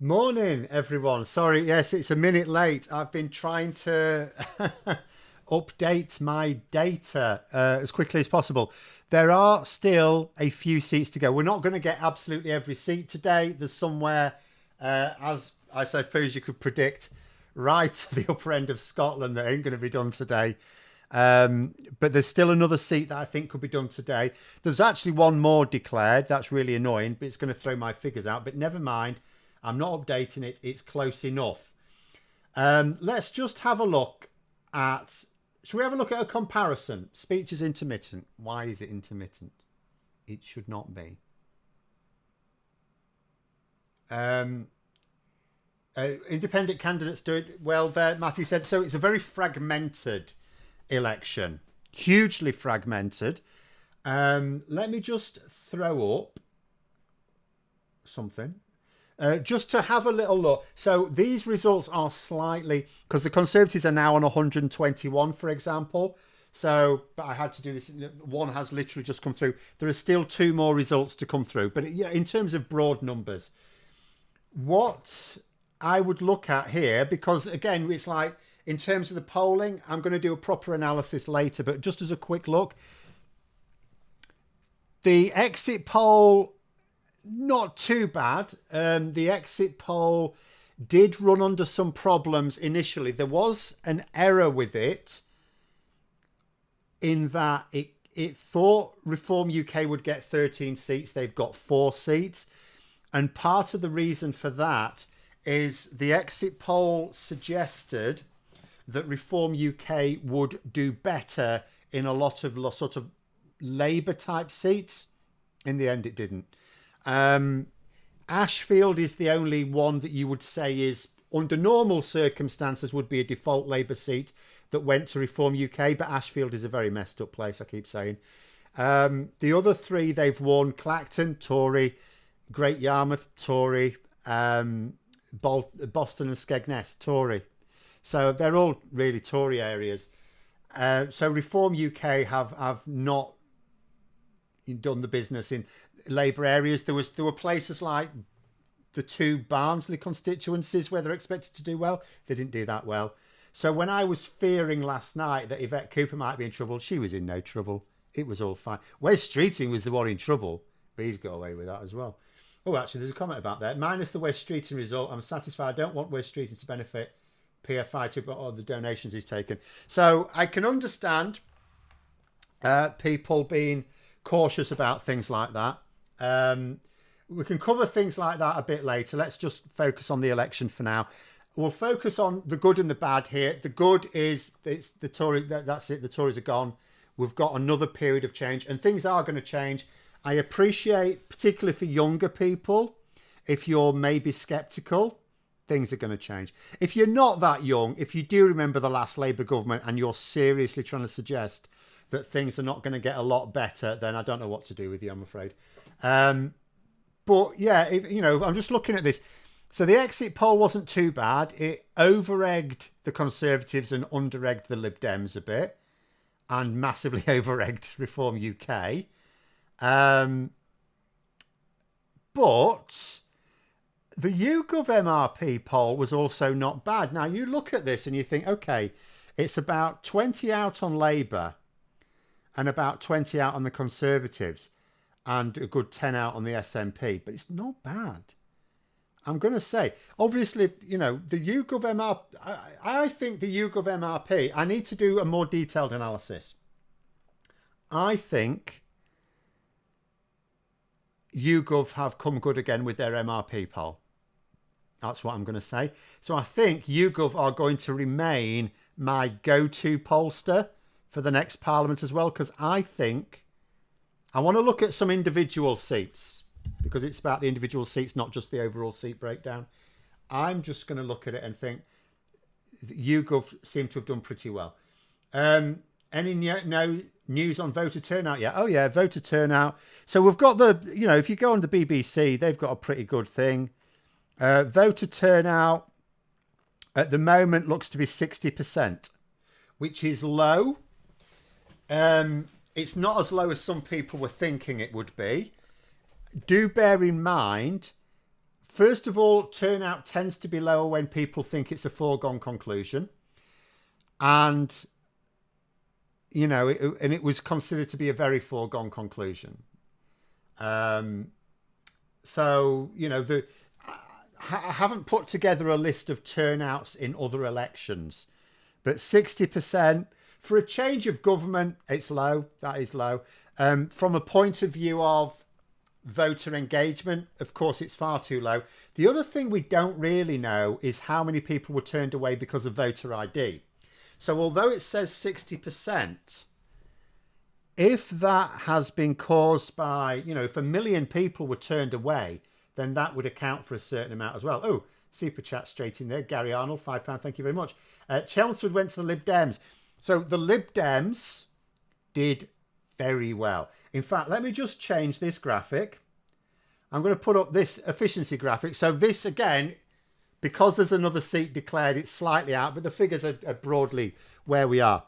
Morning, everyone. Sorry, yes, it's a minute late. I've been trying to update my data as quickly as possible. There are still a few seats to go. We're not going to get absolutely every seat today. There's somewhere, as I suppose you could predict, right at the upper end of Scotland that ain't going to be done today. But there's still another seat that I think could be done today. There's actually one more declared. That's really annoying, but it's going to throw my figures out. But never mind. I'm not updating it. It's close enough. Let's just have a look at... Should we have a look at a comparison? Speech is intermittent. Why is it intermittent? It should not be. Independent candidates do it well there. Matthew said, so it's a very fragmented election. Hugely fragmented. Let me just throw up something. Just to have a little look. So these results are slightly, because the Conservatives are now on 121, for example. So, but I had to do this. One has literally just come through. There are still two more results to come through. But yeah, in terms of broad numbers, what I would look at here, because again, it's like in terms of the polling, I'm going to do a proper analysis later. But just as a quick look, the exit poll, not too bad. The exit poll did run under some problems initially. There was an error with it in that it thought Reform UK would get 13 seats. They've got 4 seats. And part of the reason for that is the exit poll suggested that Reform UK would do better in a lot of sort of Labour type seats. In the end, it didn't. Ashfield is the only one that you would say is, under normal circumstances, would be a default Labour seat that went to Reform UK, but Ashfield is a very messed up place, I keep saying. The other 3 they've won: Clacton, Tory; Great Yarmouth, Tory; Boston and Skegness, Tory. So they're all really Tory areas. So Reform UK have not done the business in Labour areas. There were places like the 2 Barnsley constituencies where they're expected to do well. They didn't do that well. So when I was fearing last night that Yvette Cooper might be in trouble, she was in no trouble. It was all fine. Wes Streeting was the one in trouble, but he's got away with that as well. Oh, actually, there's a comment about that. Minus the Wes Streeting result, I'm satisfied. I don't want Wes Streeting to benefit PFI to all the donations he's taken. So I can understand people being cautious about things like that. We can cover things like that a bit later. Let's just focus on the election for now. We'll focus on the good and the bad here. The good is it's the Tory. That's it. The Tories are gone. We've got another period of change, and things are going to change. I appreciate, particularly for younger people, if you're maybe sceptical, things are going to change. If you're not that young, if you do remember the last Labour government and you're seriously trying to suggest that things are not going to get a lot better, then I don't know what to do with you, I'm afraid. But yeah, I'm just looking at this. So the exit poll wasn't too bad. It over-egged the Conservatives and under-egged the Lib Dems a bit, and massively over-egged Reform UK. But the YouGov MRP poll was also not bad. Now you look at this and you think, okay, it's about 20 out on Labour and about 20 out on the Conservatives and a good 10 out on the SNP, but it's not bad. I'm going to say, obviously, the YouGov MRP, I think the YouGov MRP, I need to do a more detailed analysis. I think YouGov have come good again with their MRP poll. That's what I'm going to say. So I think YouGov are going to remain my go-to pollster for the next Parliament as well, because I think I want to look at some individual seats, because it's about the individual seats, not just the overall seat breakdown. I'm just going to look at it and think YouGov seem to have done pretty well. Any news on voter turnout yet? Oh yeah, voter turnout. So we've got if you go on the BBC, they've got a pretty good thing. Voter turnout at the moment looks to be 60%, which is low. It's not as low as some people were thinking it would be. Do bear in mind, First of all, turnout tends to be lower when people think it's a foregone conclusion. And, you know, it was considered to be a very foregone conclusion. So, you know, I haven't put together a list of turnouts in other elections, but 60% for a change of government, it's low. That is low. From a point of view of voter engagement, of course, it's far too low. The other thing we don't really know is how many people were turned away because of voter ID. So although it says 60%, if that has been caused by, you know, if 1 million people were turned away, then that would account for a certain amount as well. Oh, super chat straight in there. Gary Arnold, £5. Thank you very much. Chelmsford went to the Lib Dems. So the Lib Dems did very well. In fact, let me just change this graphic. I'm going to put up this efficiency graphic. So this, again, because there's another seat declared, it's slightly out, but the figures are broadly where we are.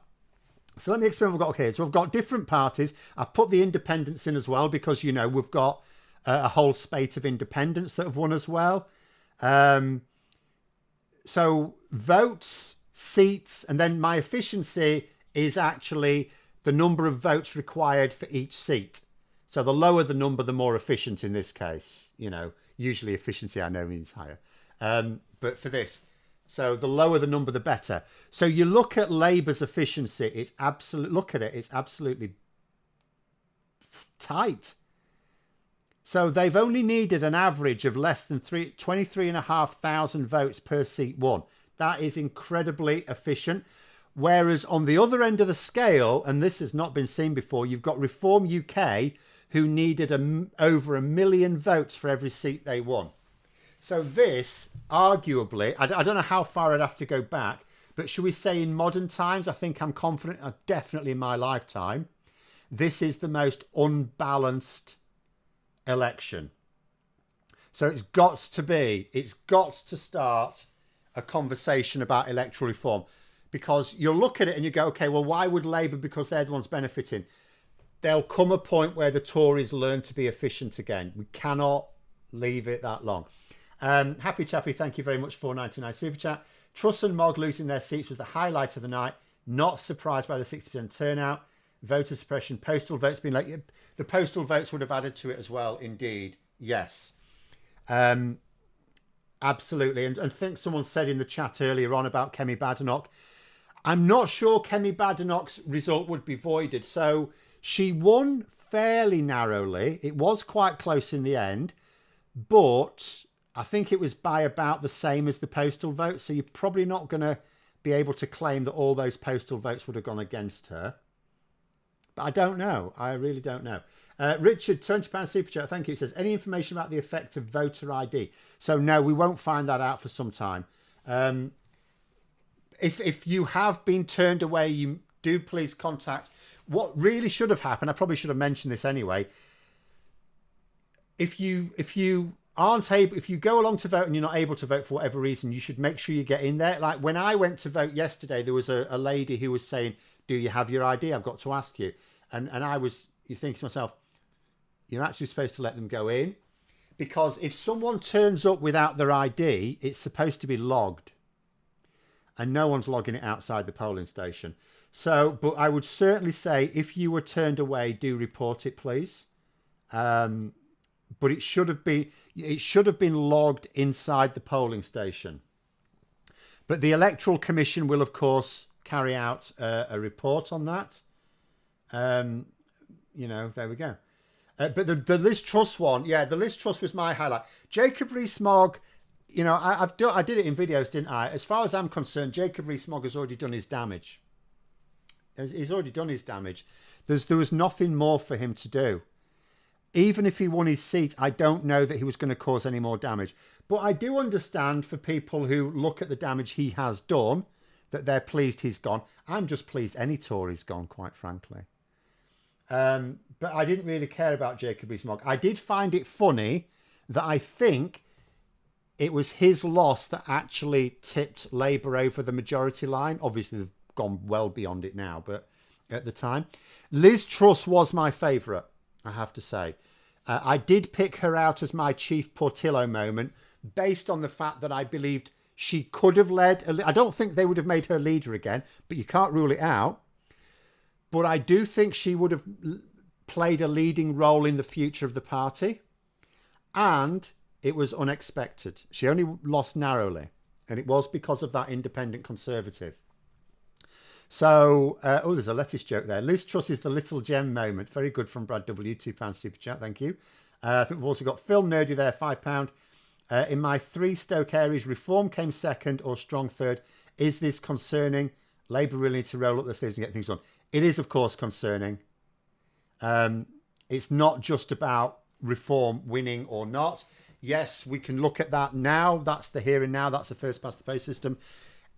So let me explain what we've got here. So we've got different parties. I've put the independents in as well because, you know, we've got a whole spate of independents that have won as well. So votes, seats, and then my efficiency is actually the number of votes required for each seat. So the lower the number, the more efficient in this case. You know, usually efficiency I know means higher. But for this, so the lower the number, the better. So you look at Labour's efficiency, it's absolutely tight. So they've only needed an average of less than 23,500 votes per seat won. That is incredibly efficient. Whereas on the other end of the scale, and this has not been seen before, you've got Reform UK, who needed over 1 million votes for every seat they won. So this, arguably, I don't know how far I'd have to go back, but should we say in modern times, I think I'm confident, definitely in my lifetime, this is the most unbalanced election. So it's got to start a conversation about electoral reform. Because you'll look at it and you go, okay, well, why would Labour, because they're the ones benefiting? There'll come a point where the Tories learn to be efficient again. We cannot leave it that long. Happy Chappy, thank you very much, $4.99 super chat. Truss and Mogg losing their seats was the highlight of the night. Not surprised by the 60% turnout. Voter suppression, postal votes being like, the postal votes would have added to it as well, indeed. Yes. Absolutely. And I think someone said in the chat earlier on about Kemi Badenoch. I'm not sure Kemi Badenoch's result would be voided. So she won fairly narrowly. It was quite close in the end, but I think it was by about the same as the postal vote. So you're probably not going to be able to claim that all those postal votes would have gone against her. But I don't know. I really don't know. Richard, £20 super chat. Thank you. It says, any information about the effect of voter ID? So no, we won't find that out for some time. If you have been turned away, you do please contact. What really should have happened, I probably should have mentioned this anyway. If you go along to vote and you're not able to vote for whatever reason, you should make sure you get in there. Like when I went to vote yesterday, there was a lady who was saying, do you have your ID? I've got to ask you. And you think to myself, you're actually supposed to let them go in, because if someone turns up without their ID, it's supposed to be logged. And no one's logging it outside the polling station. So, but I would certainly say if you were turned away, do report it, please. But it should have been logged inside the polling station. But the Electoral Commission will, of course, carry out a report on that. You know, there we go. But the Liz Truss one, yeah, the Liz Truss was my highlight. Jacob Rees-Mogg, you know, I did it in videos, didn't I? As far as I'm concerned, Jacob Rees-Mogg has already done his damage. He's already done his damage. There was nothing more for him to do. Even if he won his seat, I don't know that he was going to cause any more damage. But I do understand for people who look at the damage he has done, that they're pleased he's gone. I'm just pleased any Tory's gone, quite frankly. But I didn't really care about Jacob Rees-Mogg. I did find it funny that I think it was his loss that actually tipped Labour over the majority line. Obviously, they've gone well beyond it now, but at the time. Liz Truss was my favourite, I have to say. I did pick her out as my Chief Portillo moment, based on the fact that I believed she could have led. I don't think they would have made her leader again, but you can't rule it out. But I do think she would have played a leading role in the future of the party. And it was unexpected. She only lost narrowly. And it was because of that independent Conservative. So, there's a lettuce joke there. Liz Truss is the little gem moment. Very good from Brad W. £2 super chat. Thank you. I think we've also got Film Nerdy there, £5. In my 3 Stoke areas, Reform came second or strong third. Is this concerning? Labour really need to roll up their sleeves and get things done. It is, of course, concerning. It's not just about Reform winning or not. Yes, we can look at that now. That's the here and now. That's the first past the post system.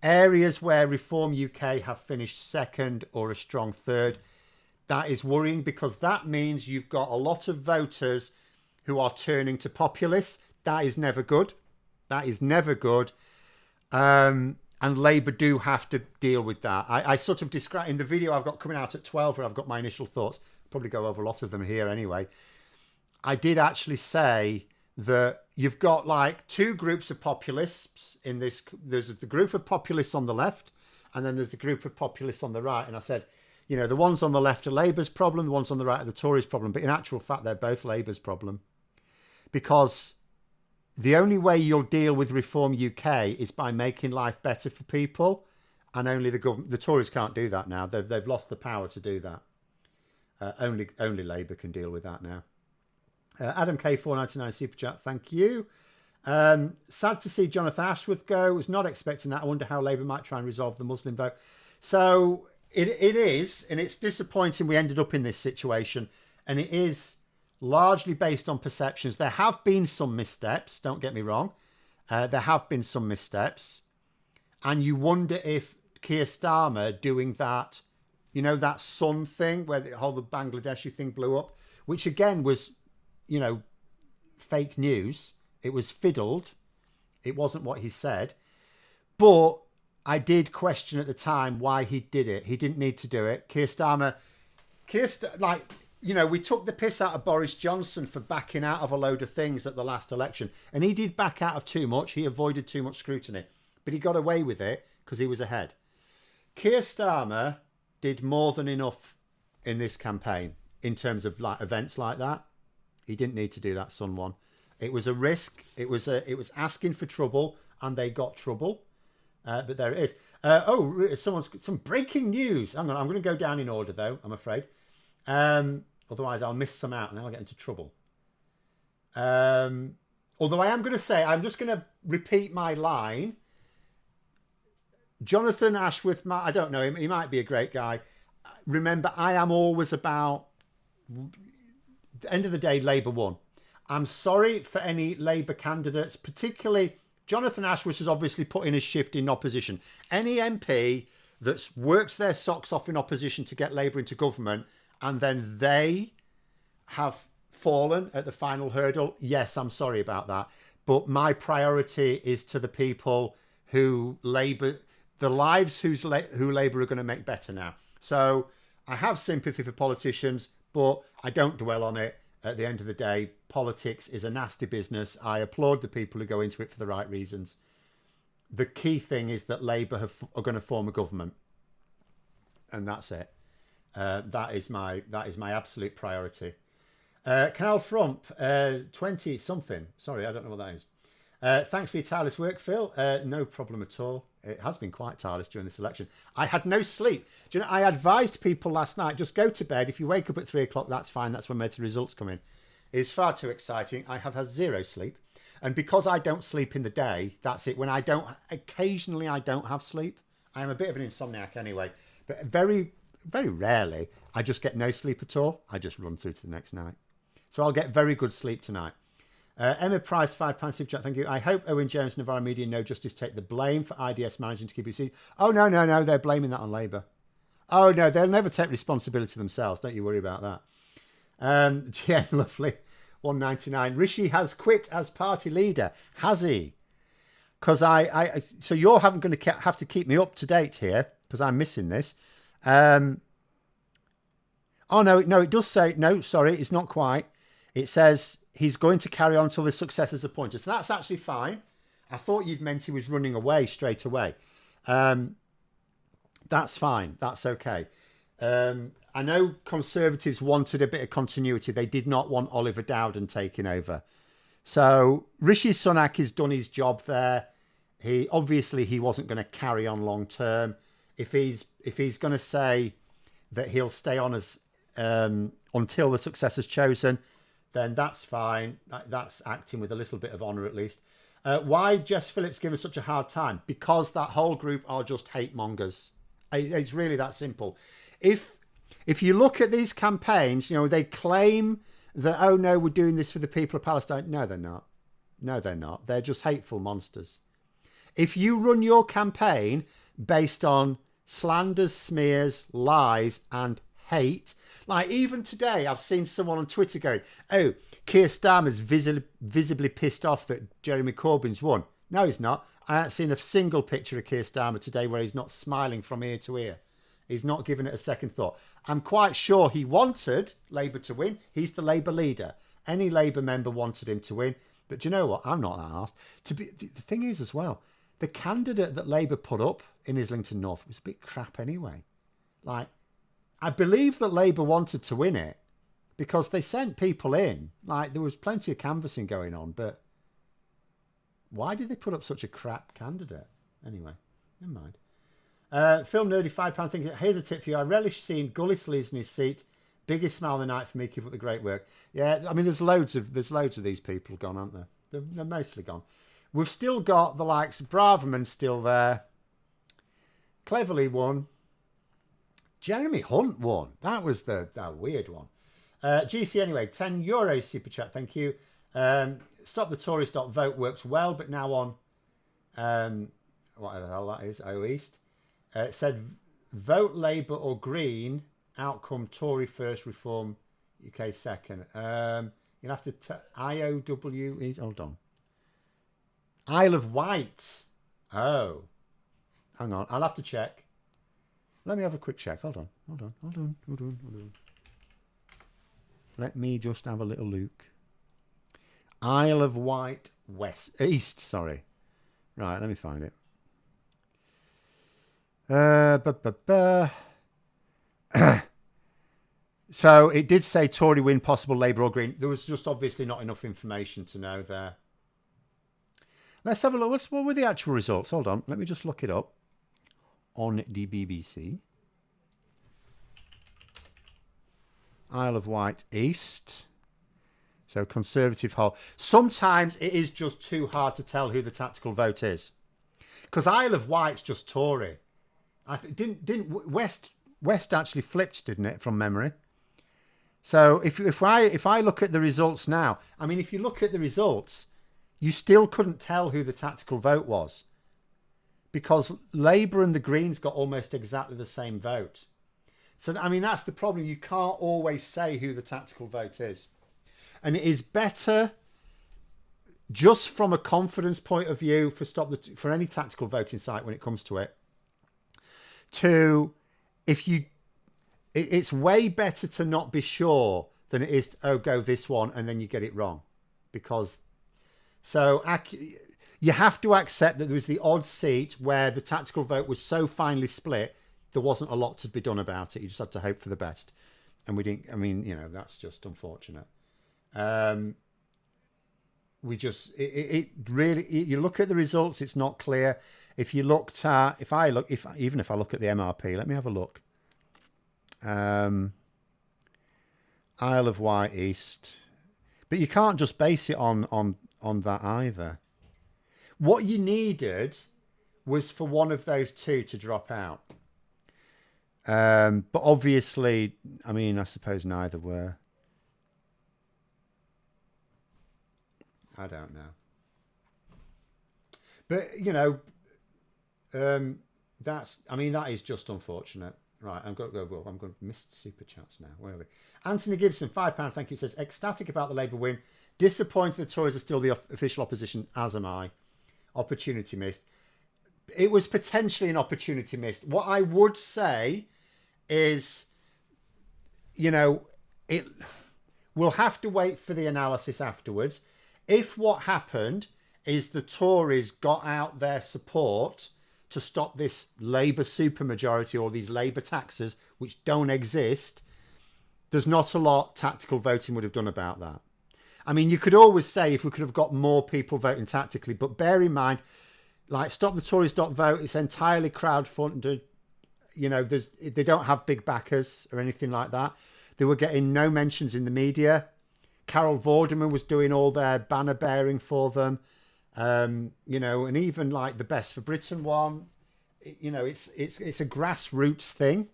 Areas where Reform UK have finished second or a strong third, that is worrying, because that means you've got a lot of voters who are turning to populists. That is never good. That is never good. And Labour do have to deal with that. I sort of describe in the video I've got coming out at 12, where I've got my initial thoughts. Probably go over a lot of them here anyway. I did actually say that you've got like 2 groups of populists in this. There's the group of populists on the left, and then there's the group of populists on the right. And I said, you know, the ones on the left are Labour's problem, the ones on the right are the Tories' problem. But in actual fact, they're both Labour's problem. Because the only way you'll deal with Reform UK is by making life better for people. And only the Tories can't do that now. They've lost the power to do that. Only Labour can deal with that now. Adam K 499 super chat, thank you. Sad to see Jonathan Ashworth go. Was not expecting that. I wonder how Labour might try and resolve the Muslim vote. So it is, and it's disappointing we ended up in this situation. And it is largely based on perceptions. There have been some missteps, don't get me wrong. There have been some missteps. And you wonder if Keir Starmer doing that, you know, that Sun thing where the whole Bangladeshi thing blew up, which again was, you know, fake news. It was fiddled. It wasn't what he said. But I did question at the time why he did it. He didn't need to do it. Keir Starmer, like, you know, we took the piss out of Boris Johnson for backing out of a load of things at the last election. And he did back out of too much. He avoided too much scrutiny. But he got away with it because he was ahead. Keir Starmer did more than enough in this campaign in terms of like events like that. He didn't need to do that Sun one. It was a risk. It was asking for trouble, and they got trouble. But there it is. Some breaking news. Hang on, I'm going to go down in order though, I'm afraid. Otherwise I'll miss some out and then I'll get into trouble. Although I am going to say, I'm just going to repeat my line. Jonathan Ashworth, I don't know him. He might be a great guy. Remember, I am always about, at the end of the day, Labour won. I'm sorry for any Labour candidates, particularly Jonathan Ashworth has obviously put in his shift in opposition. Any MP that's worked their socks off in opposition to get Labour into government and then they have fallen at the final hurdle, yes, I'm sorry about that. But my priority is to the people who Labour, the lives who Labour are going to make better now. So I have sympathy for politicians, but I don't dwell on it. At the end of the day, politics is a nasty business. I applaud the people who go into it for the right reasons. The key thing is that Labour are going to form a government, and that's it. That is my absolute priority. Canal Frump, 20 something. Sorry, I don't know what that is. Thanks for your tireless work, Phil. No problem at all. It has been quite tireless during this election. I had no sleep. Do you know, I advised people last night, just go to bed. If you wake up at 3 o'clock, that's fine. That's when most of the results come in. It's far too exciting. I have had zero sleep. And because I don't sleep in the day, that's it. When occasionally I don't have sleep. I am a bit of an insomniac anyway. But very, very rarely, I just get no sleep at all. I just run through to the next night. So I'll get very good sleep tonight. Emma Price, £5 super chat, thank you. I hope Owen Jones, Navarra Media, and No Justice take the blame for IDS managing to keep it. Oh, no, they're blaming that on Labour. Oh, no, they'll never take responsibility themselves. Don't you worry about that. Jen, lovely. 199. Rishi has quit as party leader. Has he? Because so you're going to have to keep me up to date here because I'm missing this. Oh, no, it does say, no, sorry, it's not quite. It says he's going to carry on until his successor's appointed. So that's actually fine. I thought you'd meant he was running away straight away. That's fine. That's okay. I know Conservatives wanted a bit of continuity. They did not want Oliver Dowden taking over. So Rishi Sunak has done his job there. He wasn't going to carry on long term. If he's going to say that he'll stay on as until the successor's chosen, then that's fine. That's acting with a little bit of honour at least. Why Jess Phillips give us such a hard time? Because that whole group are just hate mongers. It's really that simple. If you look at these campaigns, they claim that, oh no, we're doing this for the people of Palestine. No, they're not. No, they're not. They're just hateful monsters. If you run your campaign based on slanders, smears, lies, and hate, like even today, I've seen someone on Twitter going, oh, Keir Starmer's visibly pissed off that Jeremy Corbyn's won. No, he's not. I haven't seen a single picture of Keir Starmer today where he's not smiling from ear to ear. He's not given it a second thought. I'm quite sure he wanted Labour to win. He's the Labour leader. Any Labour member wanted him to win. But do you know what? I'm not that arsed. The thing is as well, the candidate that Labour put up in Islington North was a bit crap anyway. Like, I believe that Labour wanted to win it because they sent people in. Like, there was plenty of canvassing going on, but why did they put up such a crap candidate? Anyway, never mind. Film Nerdy £5 thinking, here's a tip for you. I relish seeing Gully Sleaze in his seat. Biggest smile of the night for me. Keep up the great work. Yeah, I mean, there's loads of these people gone, aren't there? They're mostly gone. We've still got the likes of Braverman still there. Cleverly won. Jeremy Hunt won. That was that weird one. GC anyway, €10 super chat. Thank you. Stop the Tories vote works well, but now on whatever the hell that is, O East. It said vote Labour or Green, outcome Tory first, Reform UK second. You'll have to IOW. Hold on. Isle of Wight. Oh, hang on. I'll have to check. Let me have a quick check. Hold on. Let me just have a little look. Isle of Wight East. Sorry. Right. Let me find it. So it did say Tory win, possible Labour or Green. There was just obviously not enough information to know there. Let's have a look. What were the actual results? Hold on. Let me just look it up on the BBC. Isle of Wight East. So Conservative Hull. Sometimes it is just too hard to tell who the tactical vote is. Because Isle of Wight's just Tory. Didn't West actually flipped, didn't it, from memory? So if I look at the results now, I mean, if you look at the results, you still couldn't tell who the tactical vote was, because Labour and the Greens got almost exactly the same vote. So I mean, that's the problem. You can't always say who the tactical vote is, and it is better, just from a confidence point of view, for any tactical voting site when it comes to it. It's way better to not be sure than it is to, go this one and then you get it wrong, because you have to accept that there was the odd seat where the tactical vote was so finely split there wasn't a lot to be done about it. You just had to hope for the best, and we didn't. I mean, that's just unfortunate. You look at the results, it's not clear. If I look at the MRP, let me have a look. Isle of Wight East, but you can't just base it on that either. What you needed was for one of those two to drop out. But obviously, I mean, I suppose neither were. I don't know. But, that is just unfortunate. Right, I'm going to miss super chats now. Where are we? Anthony Gibson, £5, thank you. Says, ecstatic about the Labour win. Disappointed the Tories are still the official opposition, as am I. Opportunity missed. It was potentially an opportunity missed. What I would say is, we'll have to wait for the analysis afterwards. If what happened is the Tories got out their support to stop this Labour supermajority or these Labour taxes, which don't exist, there's not a lot tactical voting would have done about that. I mean, you could always say if we could have got more people voting tactically, but bear in mind, like stopthetories.vote, it's entirely crowdfunded. You know, they don't have big backers or anything like that. They were getting no mentions in the media. Carol Vorderman was doing all their banner bearing for them. You know, and even like the Best for Britain one, you know, it's a grassroots thing.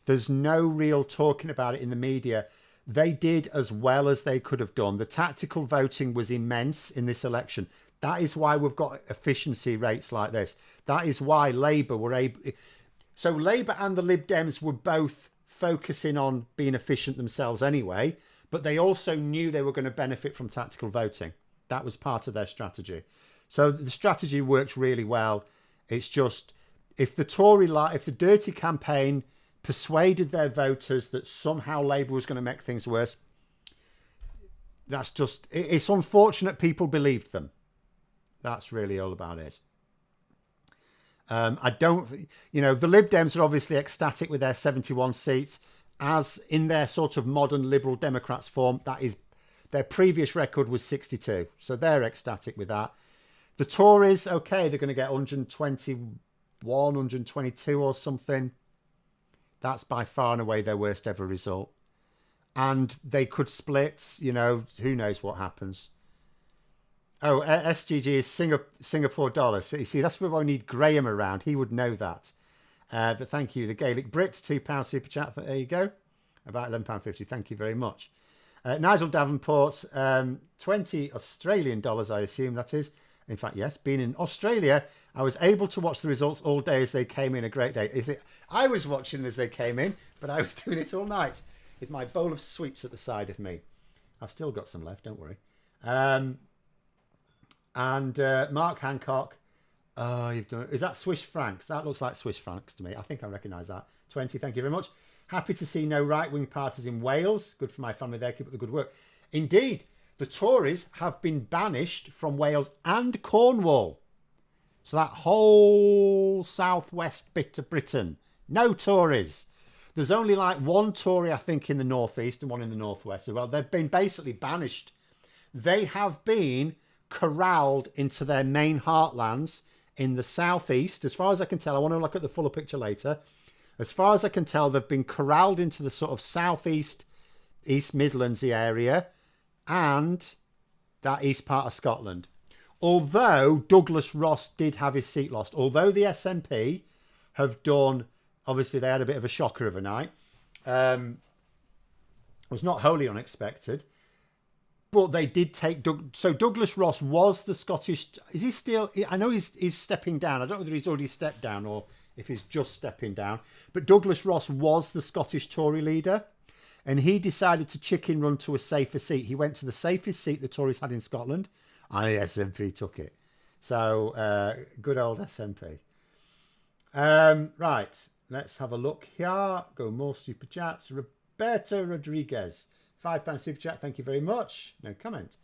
There's no real talking about it in the media. They did as well as they could have done. The tactical voting was immense in this election. That is why we've got efficiency rates like this. That is why Labour were able... So Labour and the Lib Dems were both focusing on being efficient themselves anyway, but they also knew they were going to benefit from tactical voting. That was part of their strategy. So the strategy works really well. It's just, if the dirty campaign persuaded their voters that somehow Labour was going to make things worse, it's unfortunate people believed them. That's really all about it. The Lib Dems are obviously ecstatic with their 71 seats, as in their sort of modern Liberal Democrats form. That is, their previous record was 62. So they're ecstatic with that. The Tories, okay, they're going to get 121, 122 or something. That's by far and away their worst ever result. And they could split, you know, who knows what happens. Oh, SGG is Singapore dollars. So you see, that's where I need Graham around. He would know that. But thank you. The Gaelic Brits, £2 super chat. There you go. About £11.50. Thank you very much. Nigel Davenport, 20 Australian dollars, I assume that is. In fact, yes, being in Australia, I was able to watch the results all day as they came in. A great day. I was watching them as they came in, but I was doing it all night with my bowl of sweets at the side of me. I've still got some left, don't worry. And Mark Hancock, you've done it. Is that Swiss francs? That looks like Swiss francs to me. I think I recognise that. 20, thank you very much. Happy to see no right-wing parties in Wales. Good for my family there. Keep up the good work. Indeed, the Tories have been banished from Wales and Cornwall. So that whole southwest bit of Britain, no Tories. There's only like one Tory, I think, in the northeast and one in the northwest as well. They've been basically banished. They have been corralled into their main heartlands in the southeast. As far as I can tell, I want to look at the fuller picture later. As far as I can tell, they've been corralled into the sort of southeast, East Midlands area and that east part of Scotland. Although Douglas Ross did have his seat lost, although the SNP have done, obviously they had a bit of a shocker of a night. It was not wholly unexpected. But they did take... So Douglas Ross was the Scottish... Is he still... I know he's stepping down. I don't know whether he's already stepped down or if he's just stepping down. But Douglas Ross was the Scottish Tory leader. And he decided to chicken run to a safer seat. He went to the safest seat the Tories had in Scotland. And the SNP took it. So, good old SNP. Right. Let's have a look here. Go more super chats. Roberto Rodriguez. £5 super chat, thank you very much. No comment.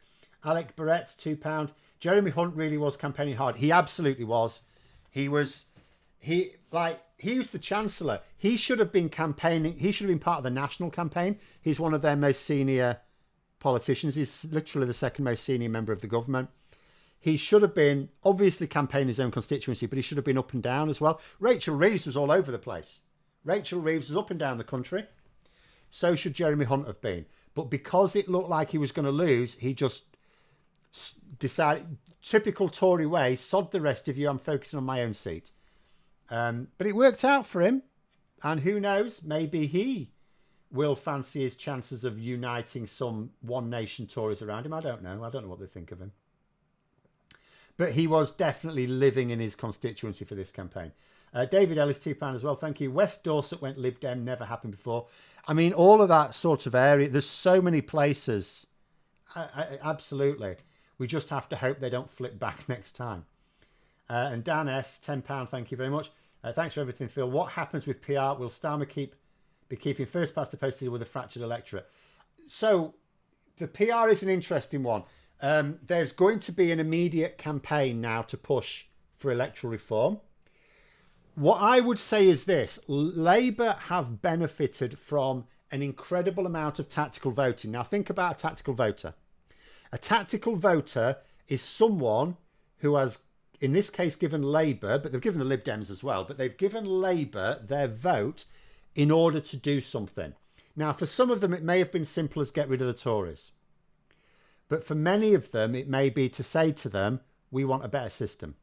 Alec Barrett, £2. Jeremy Hunt really was campaigning hard. He absolutely was. He was the Chancellor. He should have been campaigning. He should have been part of the national campaign. He's one of their most senior politicians. He's literally the second most senior member of the government. He should have been obviously campaigning his own constituency, but he should have been up and down as well. Rachel Reeves was all over the place. Rachel Reeves was up and down the country. So should Jeremy Hunt have been. But because it looked like he was going to lose, he just decided, typical Tory way, sod the rest of you, I'm focusing on my own seat. But it worked out for him. And who knows, maybe he will fancy his chances of uniting some One Nation Tories around him. I don't know. I don't know what they think of him. But he was definitely living in his constituency for this campaign. David Ellis, £2 as well. Thank you. West Dorset went Lib Dem. Never happened before. I mean, all of that sort of area. There's so many places. Absolutely. We just have to hope they don't flip back next time. And Dan S, £10. Thank you very much. Thanks for everything, Phil. What happens with PR? Will Starmer be keeping first past the post with a fractured electorate? So the PR is an interesting one. There's going to be an immediate campaign now to push for electoral reform. What I would say is this: Labour have benefited from an incredible amount of tactical voting. Now, think about a tactical voter. A tactical voter is someone who has, in this case, given Labour, but they've given the Lib Dems as well, but they've given Labour their vote in order to do something. Now, for some of them, it may have been simple as get rid of the Tories. But for many of them, it may be to say to them, we want a better system.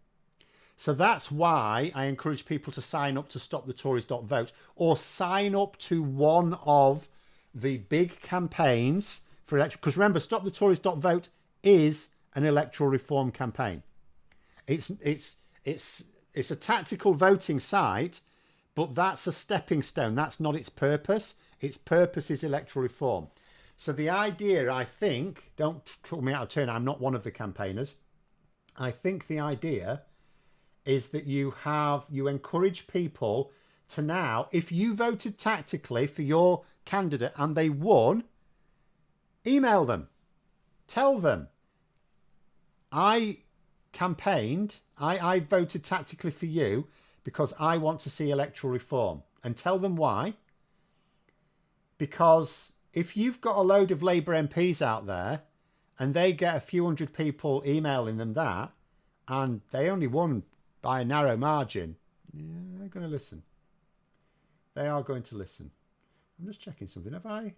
So that's why I encourage people to sign up to stopthetories.vote or sign up to one of the big campaigns for election. Because remember, stopthetories.vote is an electoral reform campaign. It's a tactical voting site, but that's a stepping stone. That's not its purpose. Its purpose is electoral reform. So the idea, I think, don't call me out of turn, I'm not one of the campaigners. I think the idea is that you encourage people to now, if you voted tactically for your candidate and they won, email them. Tell them, I campaigned, I voted tactically for you because I want to see electoral reform. And tell them why. Because if you've got a load of Labour MPs out there and they get a few hundred people emailing them that, and they only won by a narrow margin, yeah, they're going to listen. They are going to listen. I'm just checking something. Have I?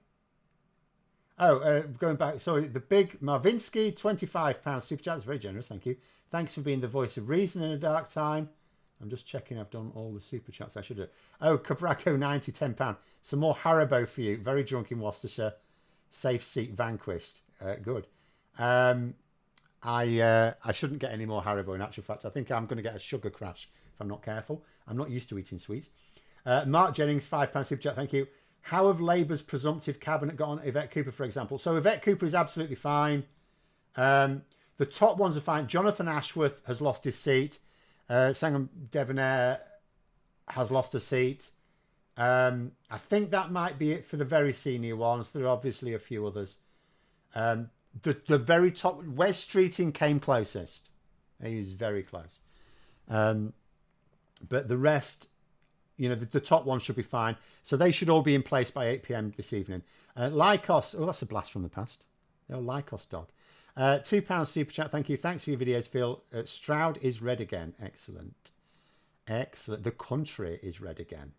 Oh, going back. Sorry, the big Marvinsky, £25 super chat. That's very generous. Thank you. Thanks for being the voice of reason in a dark time. I'm just checking I've done all the super chats I should have. Oh, Cabraco 90, £10. Some more Haribo for you. Very drunk in Worcestershire. Safe seat vanquished. Good. I shouldn't get any more Haribo in actual fact. I think I'm going to get a sugar crash if I'm not careful. I'm not used to eating sweets. Mark Jennings, £5 super chat. Thank you. How have Labour's presumptive cabinet got on Yvette Cooper, for example? So Yvette Cooper is absolutely fine. The top ones are fine. Jonathan Ashworth has lost his seat. Sangam Debonair has lost a seat. I think that might be it for the very senior ones. There are obviously a few others. The very top, Wes Streeting came closest. He was very close. But the rest, you know, the top ones should be fine. So they should all be in place by 8 p.m. this evening. Lycos, oh, that's a blast from the past. The old Lycos dog. £2 super chat. Thank you. Thanks for your videos, Phil. Stroud is red again. Excellent. Excellent. The country is red again.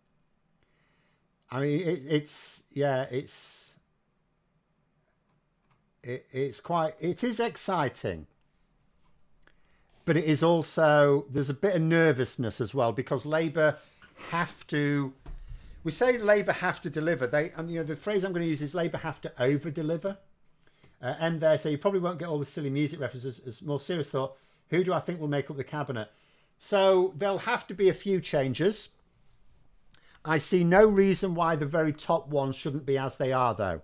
I mean, it is exciting, but it is also, there's a bit of nervousness as well because Labour have to, we say Labour have to deliver. And you know, the phrase I'm going to use is Labour have to over deliver. M there, so you probably won't get all the silly music references. As more serious thought, who do I think will make up the cabinet? So there'll have to be a few changes. I see no reason why the very top ones shouldn't be as they are, though.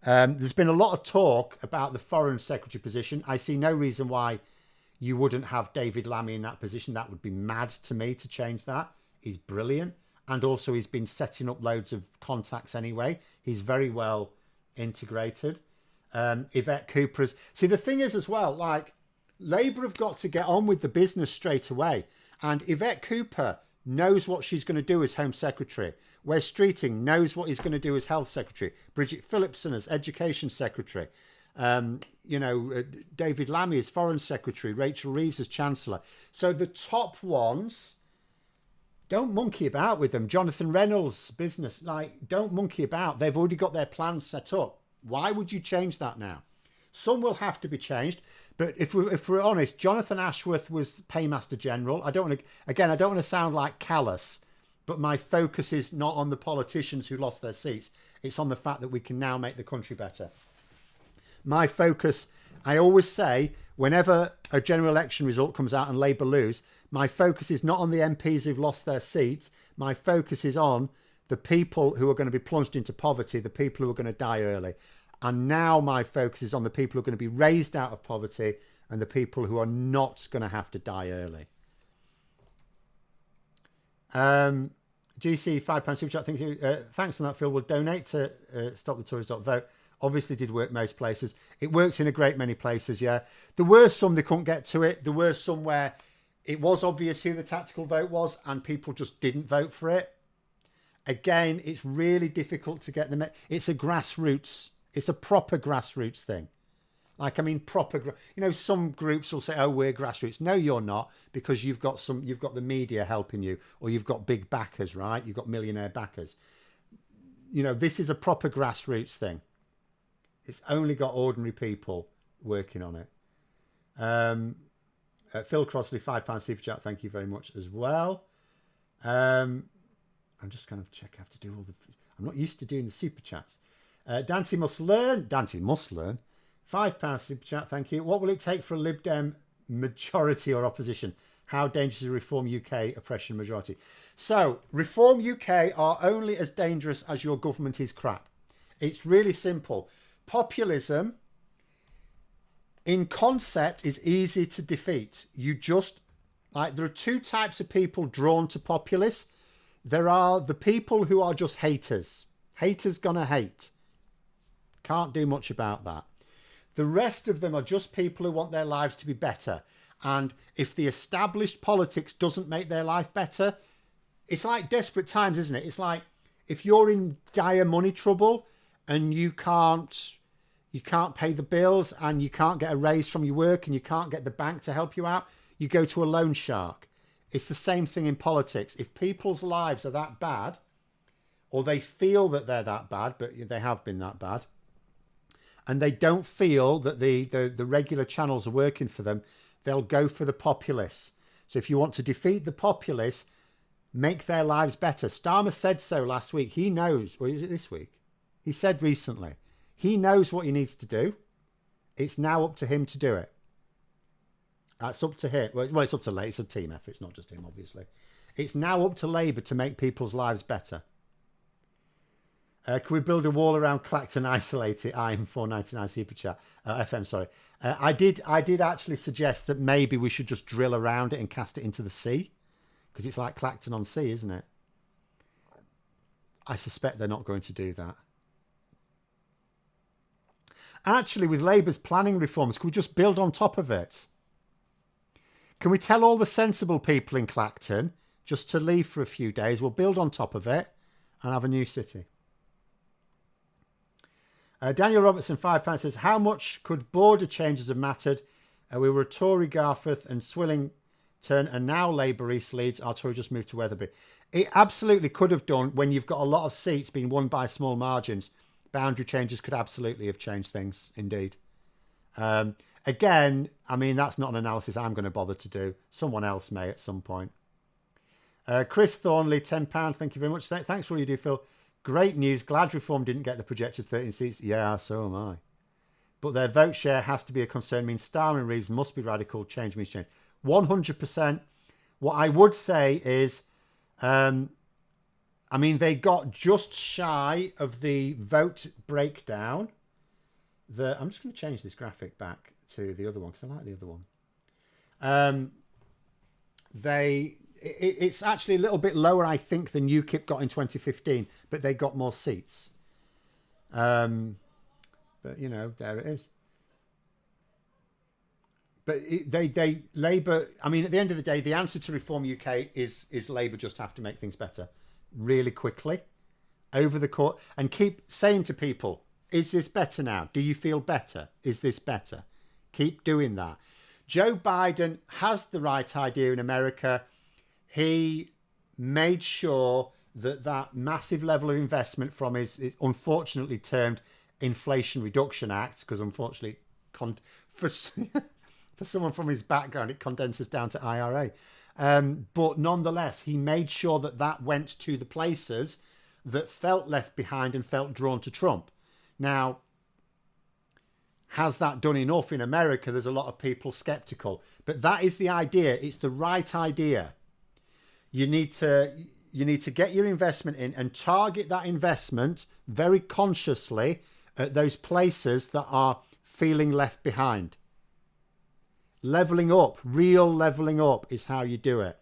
There's been a lot of talk about the foreign secretary position. I see no reason why you wouldn't have David Lammy in that position. That would be mad to me to change that. He's brilliant. And also he's been setting up loads of contacts anyway. He's very well integrated. Yvette Cooper's. See, the thing is as well, like, Labour have got to get on with the business straight away. And Yvette Cooper knows what she's going to do as Home Secretary. Wes Streeting knows what he's going to do as Health Secretary. Bridget Phillipson as Education Secretary. David Lammy as Foreign Secretary. Rachel Reeves as Chancellor. So the top ones, don't monkey about with them. Jonathan Reynolds, business, like, don't monkey about. They've already got their plans set up. Why would you change that now? Some will have to be changed. But if we're honest, Jonathan Ashworth was Paymaster General. I don't want to sound like callous, but my focus is not on the politicians who lost their seats. It's on the fact that we can now make the country better. My focus, I always say, whenever a general election result comes out and Labour lose, my focus is not on the MPs who've lost their seats. My focus is on the people who are going to be plunged into poverty, the people who are going to die early. And now my focus is on the people who are going to be raised out of poverty and the people who are not going to have to die early. GC £5 super chat. Thank you. Thanks on that, Phil. We'll donate to stopthetories.vote. Obviously did work most places. It works in a great many places, yeah. There were some they couldn't get to it. There were some where it was obvious who the tactical vote was and people just didn't vote for it. Again, it's really difficult to get them. It's a grassroots. It's a proper grassroots thing. Like, I mean, proper, some groups will say, oh, we're grassroots. No, you're not, because you've got the media helping you, or you've got big backers, right? You've got millionaire backers. This is a proper grassroots thing. It's only got ordinary people working on it. Phil Crossley, £5 super chat. Thank you very much as well. I'm just kind of check. I have to do all the. I'm not used to doing the super chats. Dante must learn. £5 super chat. Thank you. What will it take for a Lib Dem majority or opposition? How dangerous is Reform UK oppression majority? So Reform UK are only as dangerous as your government is crap. It's really simple. Populism, in concept, is easy to defeat. There are two types of people drawn to populists. There are the people who are just haters. Haters gonna hate. Can't do much about that. The rest of them are just people who want their lives to be better. And if the established politics doesn't make their life better, it's like desperate times, isn't it? It's like if you're in dire money trouble and you can't pay the bills and you can't get a raise from your work and you can't get the bank to help you out, you go to a loan shark. It's the same thing in politics. If people's lives are that bad, or they feel that they're that bad, but they have been that bad, and they don't feel that the regular channels are working for them, they'll go for the populists. So if you want to defeat the populists, make their lives better. Starmer said so last week. He knows, or is it this week? He said recently, he knows what he needs to do. It's now up to him to do it. That's up to him. Well, it's up to Labour. It's a team effort. It's not just him, obviously. It's now up to Labour to make people's lives better. Can we build a wall around Clacton, isolate it? I'm 499 super chat. FM, sorry. I did actually suggest that maybe we should just drill around it and cast it into the sea, because it's like Clacton on sea, isn't it? I suspect they're not going to do that. Actually, with Labour's planning reforms, can we just build on top of it? Can we tell all the sensible people in Clacton just to leave for a few days? We'll build on top of it and have a new city. Daniel Robertson, £5 says, how much could border changes have mattered? We were Tory Garforth and Swillington and now Labour East Leeds. Our Tory just moved to Wetherby. It absolutely could have done when you've got a lot of seats being won by small margins. Boundary changes could absolutely have changed things, indeed. Again, I mean, that's not an analysis I'm going to bother to do. Someone else may at some point. Chris Thornley, £10. Thank you very much. Thanks for all you do, Phil. Great news. Glad Reform didn't get the projected 13 seats. Yeah, so am I. But their vote share has to be a concern. Means Starmer and Reeves must be radical. Change means change. 100%. What I would say is, I mean, they got just shy of the vote breakdown. I'm just going to change this graphic back to the other one because I like the other one. It's actually a little bit lower, I think, than UKIP got in 2015, but they got more seats. But, you know, there it is. But Labour, I mean, at the end of the day, the answer to Reform UK is Labour just have to make things better really quickly over the course and keep saying to people, is this better now? Do you feel better? Is this better? Keep doing that. Joe Biden has the right idea in America. He made sure that massive level of investment from his unfortunately termed Inflation Reduction Act, because unfortunately for someone from his background, it condenses down to IRA. But nonetheless, he made sure that went to the places that felt left behind and felt drawn to Trump. Now, has that done enough in America? There's a lot of people skeptical, but that is the idea. It's the right idea. You need to get your investment in and target that investment very consciously at those places that are feeling left behind. Leveling up, real leveling up is how you do it.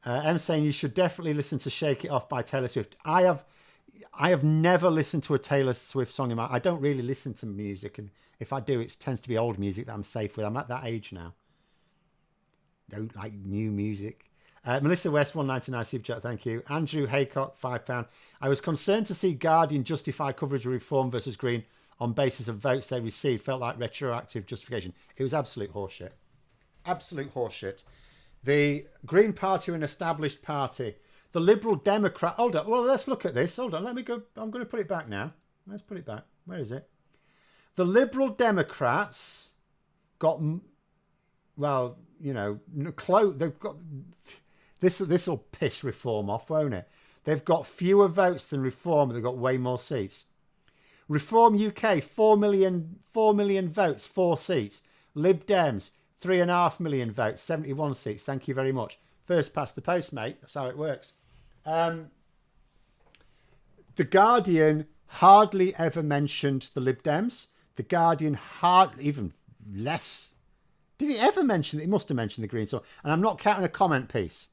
I'm saying you should definitely listen to Shake It Off by Taylor Swift. I have, I have never listened to a Taylor Swift song in my. I don't really listen to music, and if I do, it tends to be old music that I'm safe with. I'm at that age now. Don't like new music. Melissa West, 199 super chat, thank you. Andrew Haycock, £5. I was concerned to see Guardian justify coverage of Reform versus Green on basis of votes they received. Felt like retroactive justification. It was absolute horseshit. Absolute horseshit. The Green Party are an established party. The Liberal Democrat... Hold on. Well, let's look at this. Hold on. Let me go. I'm going to put it back now. Let's put it back. Where is it? The Liberal Democrats got... Well, you know, they've got... This will piss Reform off, won't it? They've got fewer votes than Reform, but they've got way more seats. Reform UK, 4 million votes, 4 seats. Lib Dems, 3.5 million votes, 71 seats. Thank you very much. First past the post, mate. That's how it works. The Guardian hardly ever mentioned the Lib Dems. The Guardian even less. Did he ever mention it? He must have mentioned the Greens. And I'm not counting a comment piece.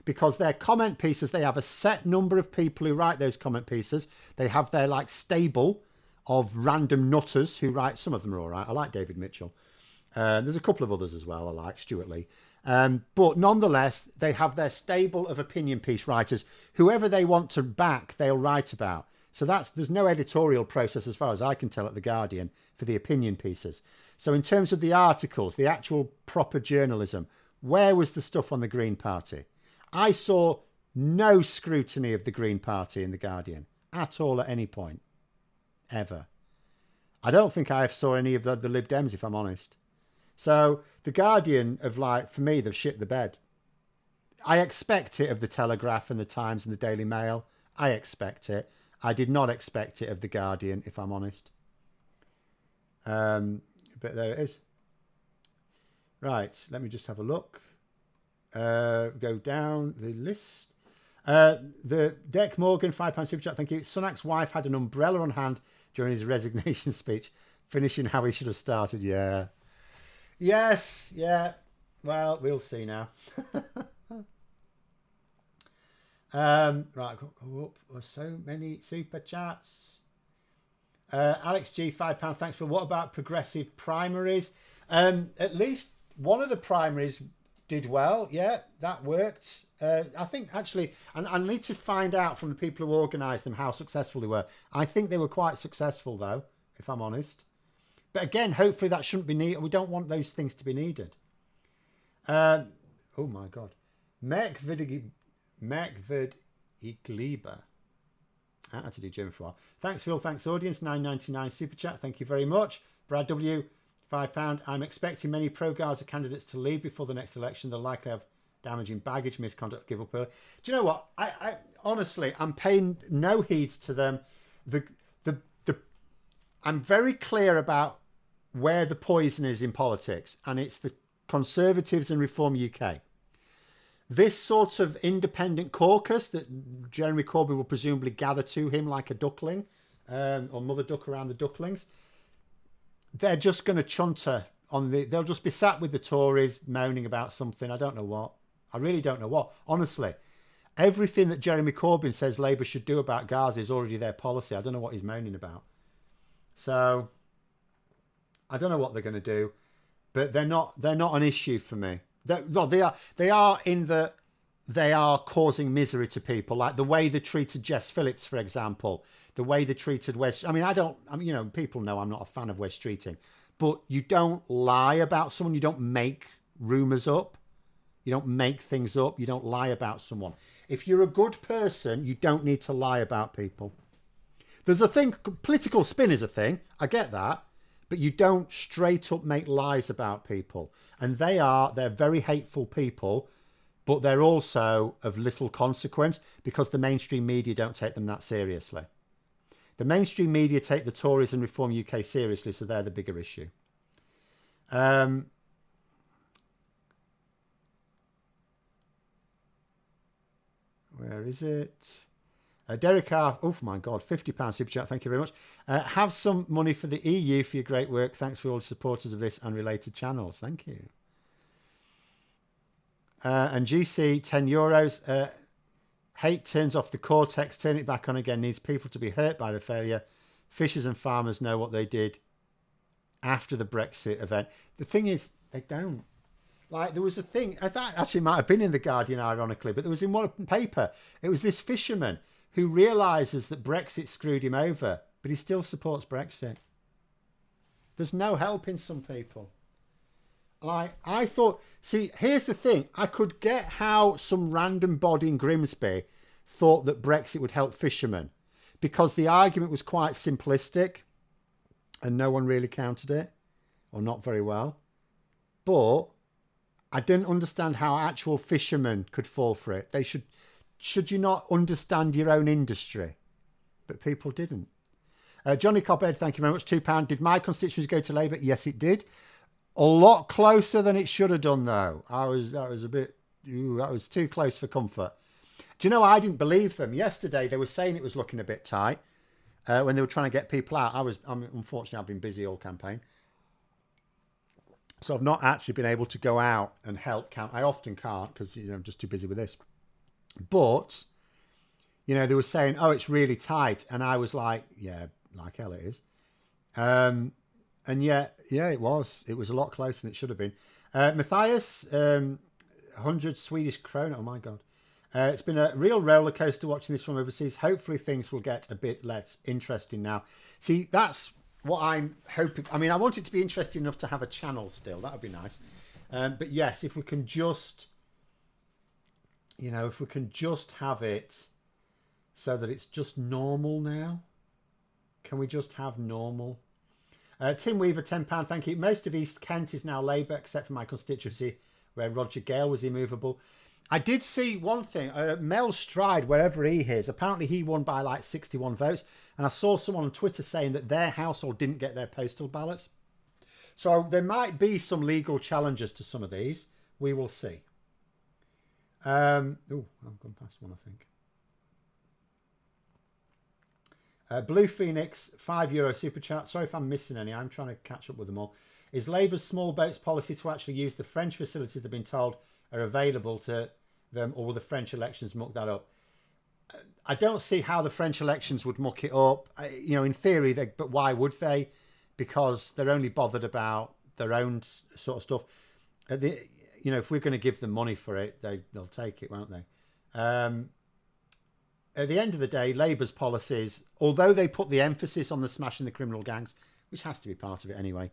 Because their comment pieces, they have a set number of people who write those comment pieces. They have their like stable of random nutters who write. Some of them are all right. I like David Mitchell. There's a couple of others as well. I like Stuart Lee. But nonetheless, they have their stable of opinion piece writers. Whoever they want to back, they'll write about. So there's no editorial process as far as I can tell at The Guardian for the opinion pieces. So in terms of the articles, the actual proper journalism, where was the stuff on the Green Party? I saw no scrutiny of the Green Party in The Guardian at all at any point. Ever. I don't think I saw any of the Lib Dems, if I'm honest. So The Guardian for me, they've shit the bed. I expect it of the Telegraph and the Times and the Daily Mail. I expect it. I did not expect it of The Guardian, if I'm honest. But there it is. Right, let me just have a look. Go down the list. The Deck Morgan, £5 super chat, thank you. Sunak's wife had an umbrella on hand during his resignation speech, finishing how he should have started. Yeah. Yes, yeah. Well, we'll see now. Right, go up. So many super chats. Alex G, £5, thanks for what about progressive primaries? At least one of the primaries did well. Yeah, that worked. I think actually, and I need to find out from the people who organised them how successful they were. I think they were quite successful though, if I'm honest. But again, hopefully that shouldn't be needed. We don't want those things to be needed. Oh my God. Merkvid Igliba. I had to do German for a while. Thanks, Phil. Thanks, audience. $9.99 super chat. Thank you very much. Brad W, £5. I'm expecting many pro-Gaza candidates to leave before the next election. They'll likely have damaging baggage, misconduct, give up early. Do you know what? I honestly, I'm paying no heed to them. I'm very clear about where the poison is in politics, and it's the Conservatives and Reform UK. This sort of independent caucus that Jeremy Corbyn will presumably gather to him like a duckling, or mother duck around the ducklings, they're just going to chunter on they'll just be sat with the Tories moaning about something. I don't know what. I really don't know what. Honestly, everything that Jeremy Corbyn says Labour should do about Gaza is already their policy. I don't know what he's moaning about. So I don't know what they're going to do, but they're not an issue for me. They are causing misery to people, like the way they treated Jess Phillips, for example, the way they treated Wes. I mean, people know I'm not a fan of Wes Streeting, but you don't lie about someone. You don't make rumours up. You don't make things up. You don't lie about someone. If you're a good person, you don't need to lie about people. There's a thing, political spin is a thing. I get that. But you don't straight up make lies about people. And they're very hateful people, but they're also of little consequence because the mainstream media don't take them that seriously. The mainstream media take the Tories and Reform UK seriously, so they're the bigger issue. Where is it? Derek R. Oh my God, £50 super chat. Thank you very much. Have some money for the EU for your great work. Thanks for all the supporters of this and related channels. Thank you. And GC €10. Hate turns off the cortex, turn it back on again, needs people to be hurt by the failure. Fishers and farmers know what they did after the Brexit event. The thing is, they don't. Like, there was a thing, I thought actually might have been in The Guardian, ironically, but there was in one paper. It was this fisherman who realises that Brexit screwed him over, but he still supports Brexit. There's no help in some people. I thought, see, here's the thing. I could get how some random body in Grimsby thought that Brexit would help fishermen because the argument was quite simplistic and no one really countered it, or not very well. But I didn't understand how actual fishermen could fall for it. They should you not understand your own industry? But people didn't. Johnny Cobhead, thank you very much. £2. Did my constituency go to Labour? Yes, it did. A lot closer than it should have done, though. That was too close for comfort. Do you know, I didn't believe them. Yesterday, they were saying it was looking a bit tight when they were trying to get people out. Unfortunately, I've been busy all campaign. So I've not actually been able to go out and help count. I often can't because I'm just too busy with this. But, they were saying, oh, it's really tight. And I was like, yeah, like hell it is. And yet, it was. It was a lot closer than it should have been. Matthias, 100 Swedish krona. Oh, my God. It's been a real roller coaster watching this from overseas. Hopefully things will get a bit less interesting now. See, that's what I'm hoping. I mean, I want it to be interesting enough to have a channel still. That would be nice. But yes, if we can just, have it so that it's just normal now. Can we just have normal? Tim Weaver, £10, thank you. Most of East Kent is now Labour, except for my constituency, where Roger Gale was immovable. I did see one thing. Mel Stride, wherever he is, apparently he won by like 61 votes. And I saw someone on Twitter saying that their household didn't get their postal ballots. So there might be some legal challenges to some of these. We will see. I've gone past one, I think. Blue Phoenix, €5 super chat. Sorry if I'm missing any. I'm trying to catch up with them all. Is Labour's small boats policy to actually use the French facilities they've been told are available to them, or will the French elections muck that up? I don't see how the French elections would muck it up. In theory, but why would they? Because they're only bothered about their own sort of stuff. If we're going to give them money for it, they'll take it, won't they? At the end of the day, Labour's policies, although they put the emphasis on the smashing the criminal gangs, which has to be part of it anyway,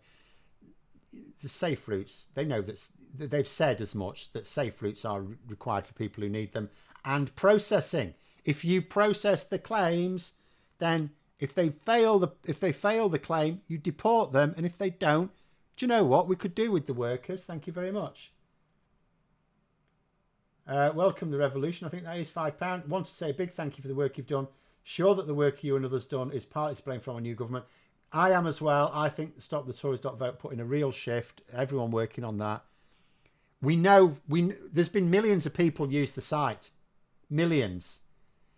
the safe routes, they know that they've said as much, that safe routes are required for people who need them, and processing. If you process the claims, then if they fail the claim, you deport them, and if they don't, do you know what we could do with the workers? Thank you very much. Welcome the revolution. I think that is £5. Want to say a big thank you for the work you've done. Sure that the work you and others done is partly to blame from a new government. I am as well. I think Stop the Tories.vote put in a real shift. Everyone working on that. We know there's been millions of people use the site. Millions.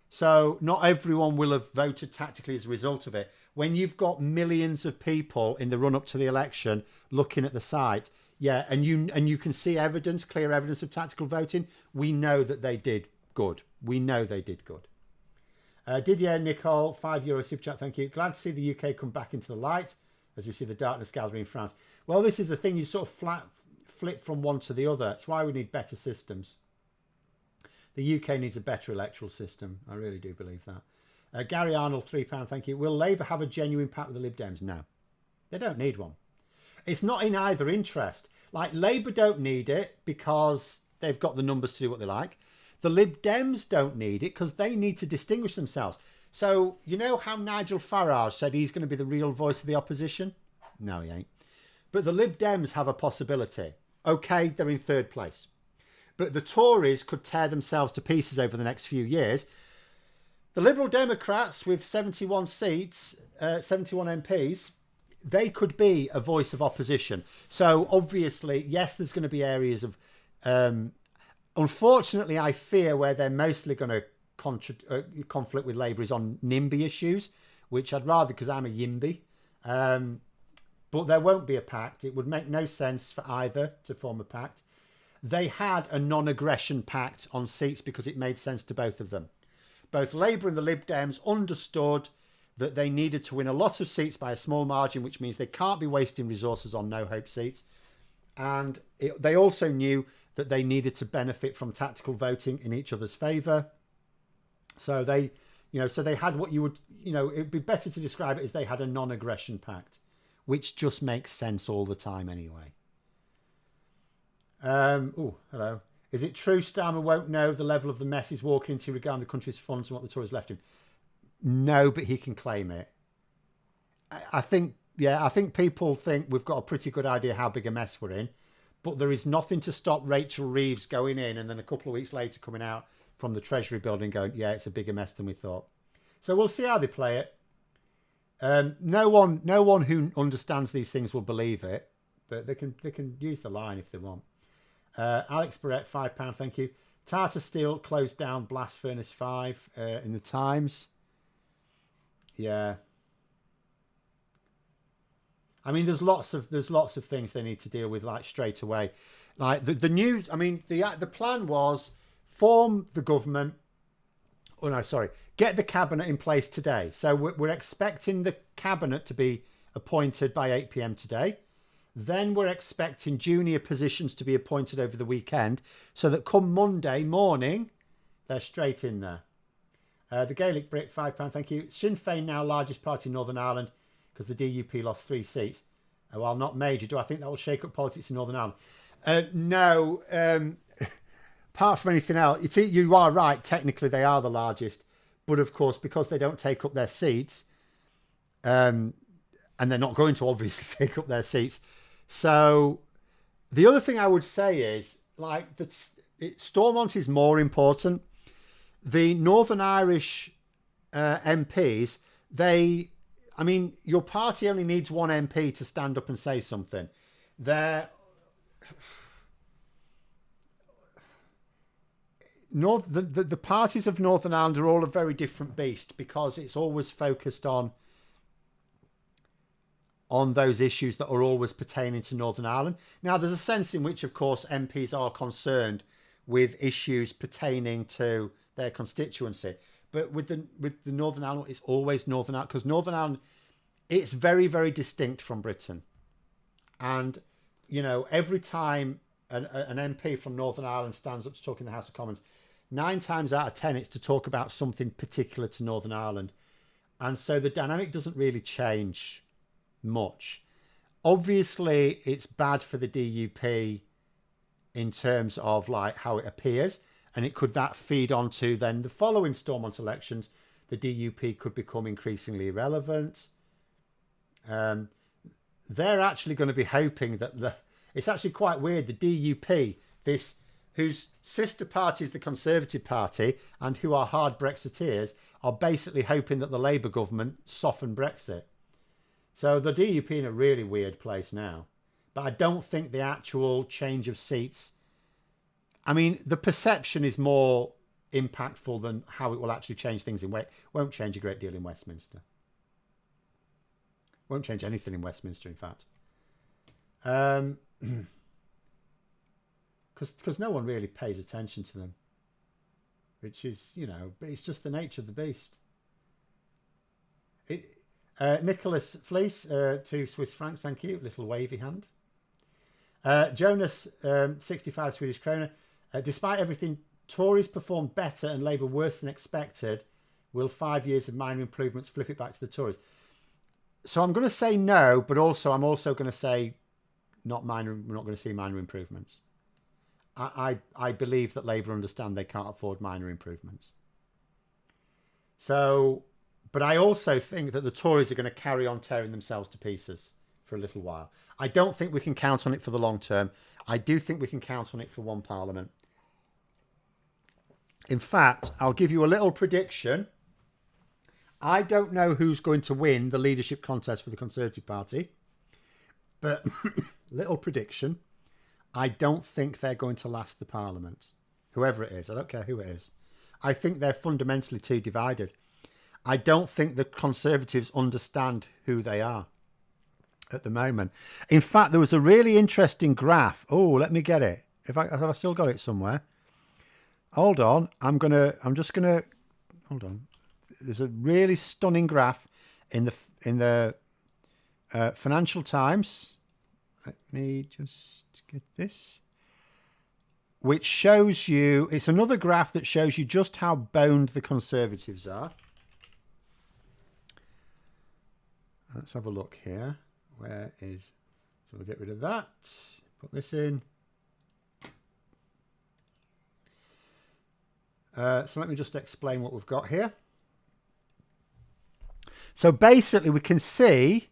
So not everyone will have voted tactically as a result of it. When you've got millions of people in the run up to the election looking at the site, yeah, and you can see evidence, clear evidence of tactical voting, we know that they did good. We know they did good. Didier Nicole, €5 super chat, thank you. Glad to see the UK come back into the light as we see the darkness gathering in France. Well, this is the thing, you sort of flip from one to the other. It's why we need better systems. The UK needs a better electoral system. I really do believe that. Gary Arnold, £3, thank you. Will Labour have a genuine pact with the Lib Dems? No. They don't need one. It's not in either interest. Like, Labour don't need it because they've got the numbers to do what they like. The Lib Dems don't need it because they need to distinguish themselves. So, you know how Nigel Farage said he's going to be the real voice of the opposition? No, he ain't. But the Lib Dems have a possibility. Okay, they're in third place. But the Tories could tear themselves to pieces over the next few years. The Liberal Democrats with 71 seats, 71 MPs, they could be a voice of opposition. So obviously, yes, there's going to be areas of... unfortunately, I fear where they're mostly going to conflict with Labour is on NIMBY issues, which I'd rather, because I'm a YIMBY. But there won't be a pact. It would make no sense for either to form a pact. They had a non-aggression pact on seats because it made sense to both of them. both Labour and the Lib Dems understood that they needed to win a lot of seats by a small margin, which means they can't be wasting resources on no-hope seats. And they also knew that they needed to benefit from tactical voting in each other's favour. So they had what you would, it'd be better to describe it as they had a non-aggression pact, which just makes sense all the time anyway. Hello. Is it true Starmer won't know the level of the mess he's walking into regarding the country's funds and what the Tories left him? No, but he can claim it. I think people think we've got a pretty good idea how big a mess we're in, but there is nothing to stop Rachel Reeves going in and then a couple of weeks later coming out from the Treasury building going, yeah, it's a bigger mess than we thought. So we'll see how they play it. No one who understands these things will believe it, but they can use the line if they want. Alex Barrett, £5, thank you. Tata Steel closed down Blast Furnace 5 in the Times. Yeah. I mean, there's lots of things they need to deal with like straight away. Like the news. I mean, the plan was form the government. Oh no, sorry. Get the cabinet in place today. So we're expecting the cabinet to be appointed by 8 p.m. today. Then we're expecting junior positions to be appointed over the weekend, so that come Monday morning, they're straight in there. The Gaelic Brit, £5, thank you. Sinn Féin now largest party in Northern Ireland because the DUP lost 3 seats. While not major, do I think that will shake up politics in Northern Ireland? No. Apart from anything else, you are right. Technically, they are the largest. But of course, because they don't take up their seats, and they're not going to obviously take up their seats. So the other thing I would say is, like, Stormont is more important. The Northern Irish MPs, your party only needs one MP to stand up and say something. The parties of Northern Ireland are all a very different beast because it's always focused on those issues that are always pertaining to Northern Ireland. Now, there's a sense in which, of course, MPs are concerned with issues pertaining to their constituency. But with the Northern Ireland, it's always Northern Ireland, because Northern Ireland, it's very, very distinct from Britain. And, every time an MP from Northern Ireland stands up to talk in the House of Commons, 9 times out of 10, it's to talk about something particular to Northern Ireland. And so the dynamic doesn't really change much. Obviously, it's bad for the DUP in terms of like how it appears, and it could that feed onto then the following Stormont elections. The DUP could become increasingly irrelevant. They're actually going to be hoping that it's actually quite weird. The DUP, whose sister party is the Conservative Party and who are hard Brexiteers, are basically hoping that the Labour government soften Brexit. So the DUP in a really weird place now. But I don't think the actual change of seats... I mean, the perception is more impactful than how it will actually change things in... Won't change a great deal in Westminster. Won't change anything in Westminster, in fact. Because no one really pays attention to them. Which is, but it's just the nature of the beast. Nicholas Fleece, 2 Swiss francs, thank you. Little wavy hand. Jonas, 65 Swedish krona. Despite everything, Tories performed better and Labour worse than expected. Will 5 years of minor improvements flip it back to the Tories? So I'm going to say no, but I'm also going to say not minor. We're not going to see minor improvements. I believe that Labour understand they can't afford minor improvements. So, but I also think that the Tories are going to carry on tearing themselves to pieces for a little while. I don't think we can count on it for the long term. I do think we can count on it for one parliament. In fact, I'll give you a little prediction. I don't know who's going to win the leadership contest for the Conservative Party, but little prediction. I don't think they're going to last the parliament. Whoever it is, I don't care who it is. I think they're fundamentally too divided. I don't think the Conservatives understand who they are at the moment. In fact, there was a really interesting graph. Oh, let me get it. Have I still got it somewhere? Hold on. I'm hold on. There's a really stunning graph in the Financial Times. Let me just get this. Which shows you, it's another graph that shows you just how boned the Conservatives are. Let's have a look here. Where is, so we'll get rid of that. Put this in. So let me just explain what we've got here. So basically we can see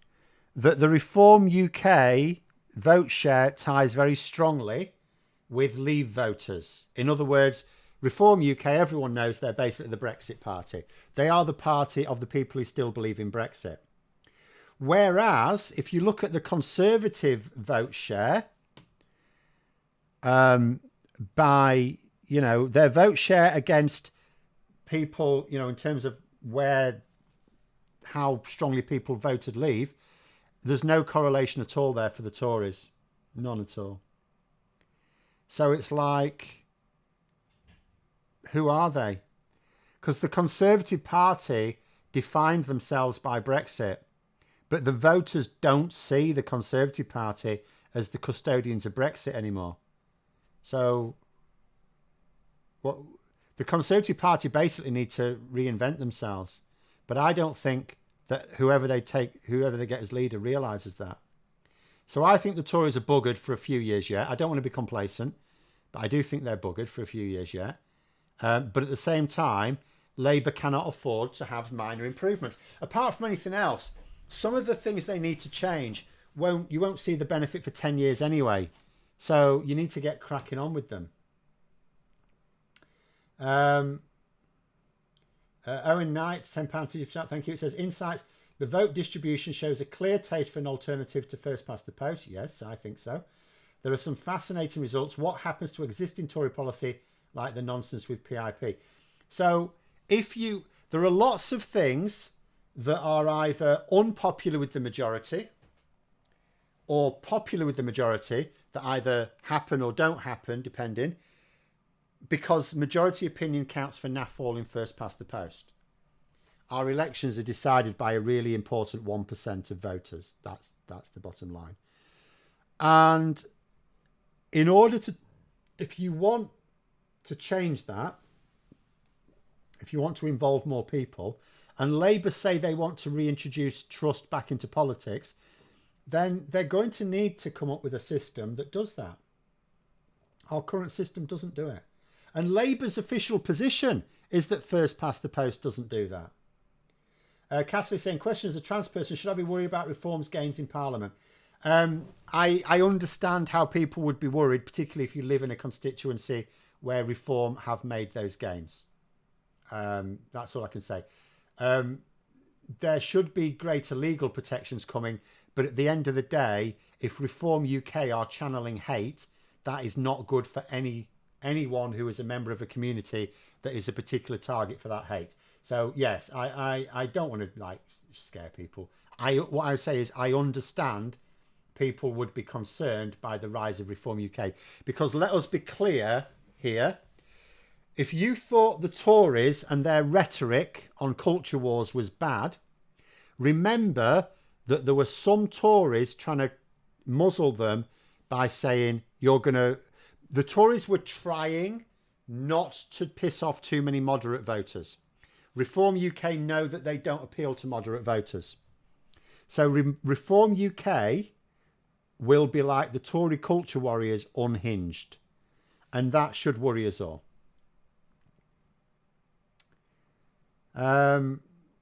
that the Reform UK vote share ties very strongly with Leave voters. In other words, Reform UK, everyone knows they're basically the Brexit party. They are the party of the people who still believe in Brexit. Whereas, if you look at the Conservative vote share, by, you know, their vote share against people, you know, in terms of how strongly people voted Leave, there's no correlation at all there for the Tories. None at all. So it's like, who are they? Because the Conservative Party defined themselves by Brexit, but the voters don't see the Conservative Party as the custodians of Brexit anymore. So what the Conservative Party basically need to reinvent themselves. But I don't think that whoever they get as leader realises that. So I think the Tories are buggered for a few years yet. I don't want to be complacent, but I do think they're buggered for a few years yet. But at the same time, Labour cannot afford to have minor improvements. Apart from anything else, some of the things they need to change, you won't see the benefit for 10 years anyway. So you need to get cracking on with them. Owen Knight, £10, thank you. It says, Insights, the vote distribution shows a clear taste for an alternative to first past the post. Yes, I think so. There are some fascinating results. What happens to existing Tory policy, like the nonsense with PIP? So there are lots of things that are either unpopular with the majority or popular with the majority that either happen or don't happen, depending, because majority opinion counts for naff all in first past the post. Our elections are decided by a really important 1% of voters. That's the bottom line. And in order to, if you want to change that, if you want to involve more people, and Labour say they want to reintroduce trust back into politics, then they're going to need to come up with a system that does that. Our current system doesn't do it. And Labour's official position is that first past the post doesn't do that. Cassie saying, question, as a trans person, should I be worried about reforms gains in Parliament? I understand how people would be worried, particularly if you live in a constituency where reform have made those gains. That's all I can say. There should be greater legal protections coming, but at the end of the day, if Reform UK are channeling hate, that is not good for anyone who is a member of a community that is a particular target for that hate. So yes, I don't want to like scare people. What I would say is I understand people would be concerned by the rise of Reform UK, because let us be clear here. If you thought the Tories and their rhetoric on culture wars was bad, remember that there were some Tories trying to muzzle them by saying the Tories were trying not to piss off too many moderate voters. Reform UK know that they don't appeal to moderate voters. So Reform UK will be like the Tory culture warriors, unhinged. And that should worry us all.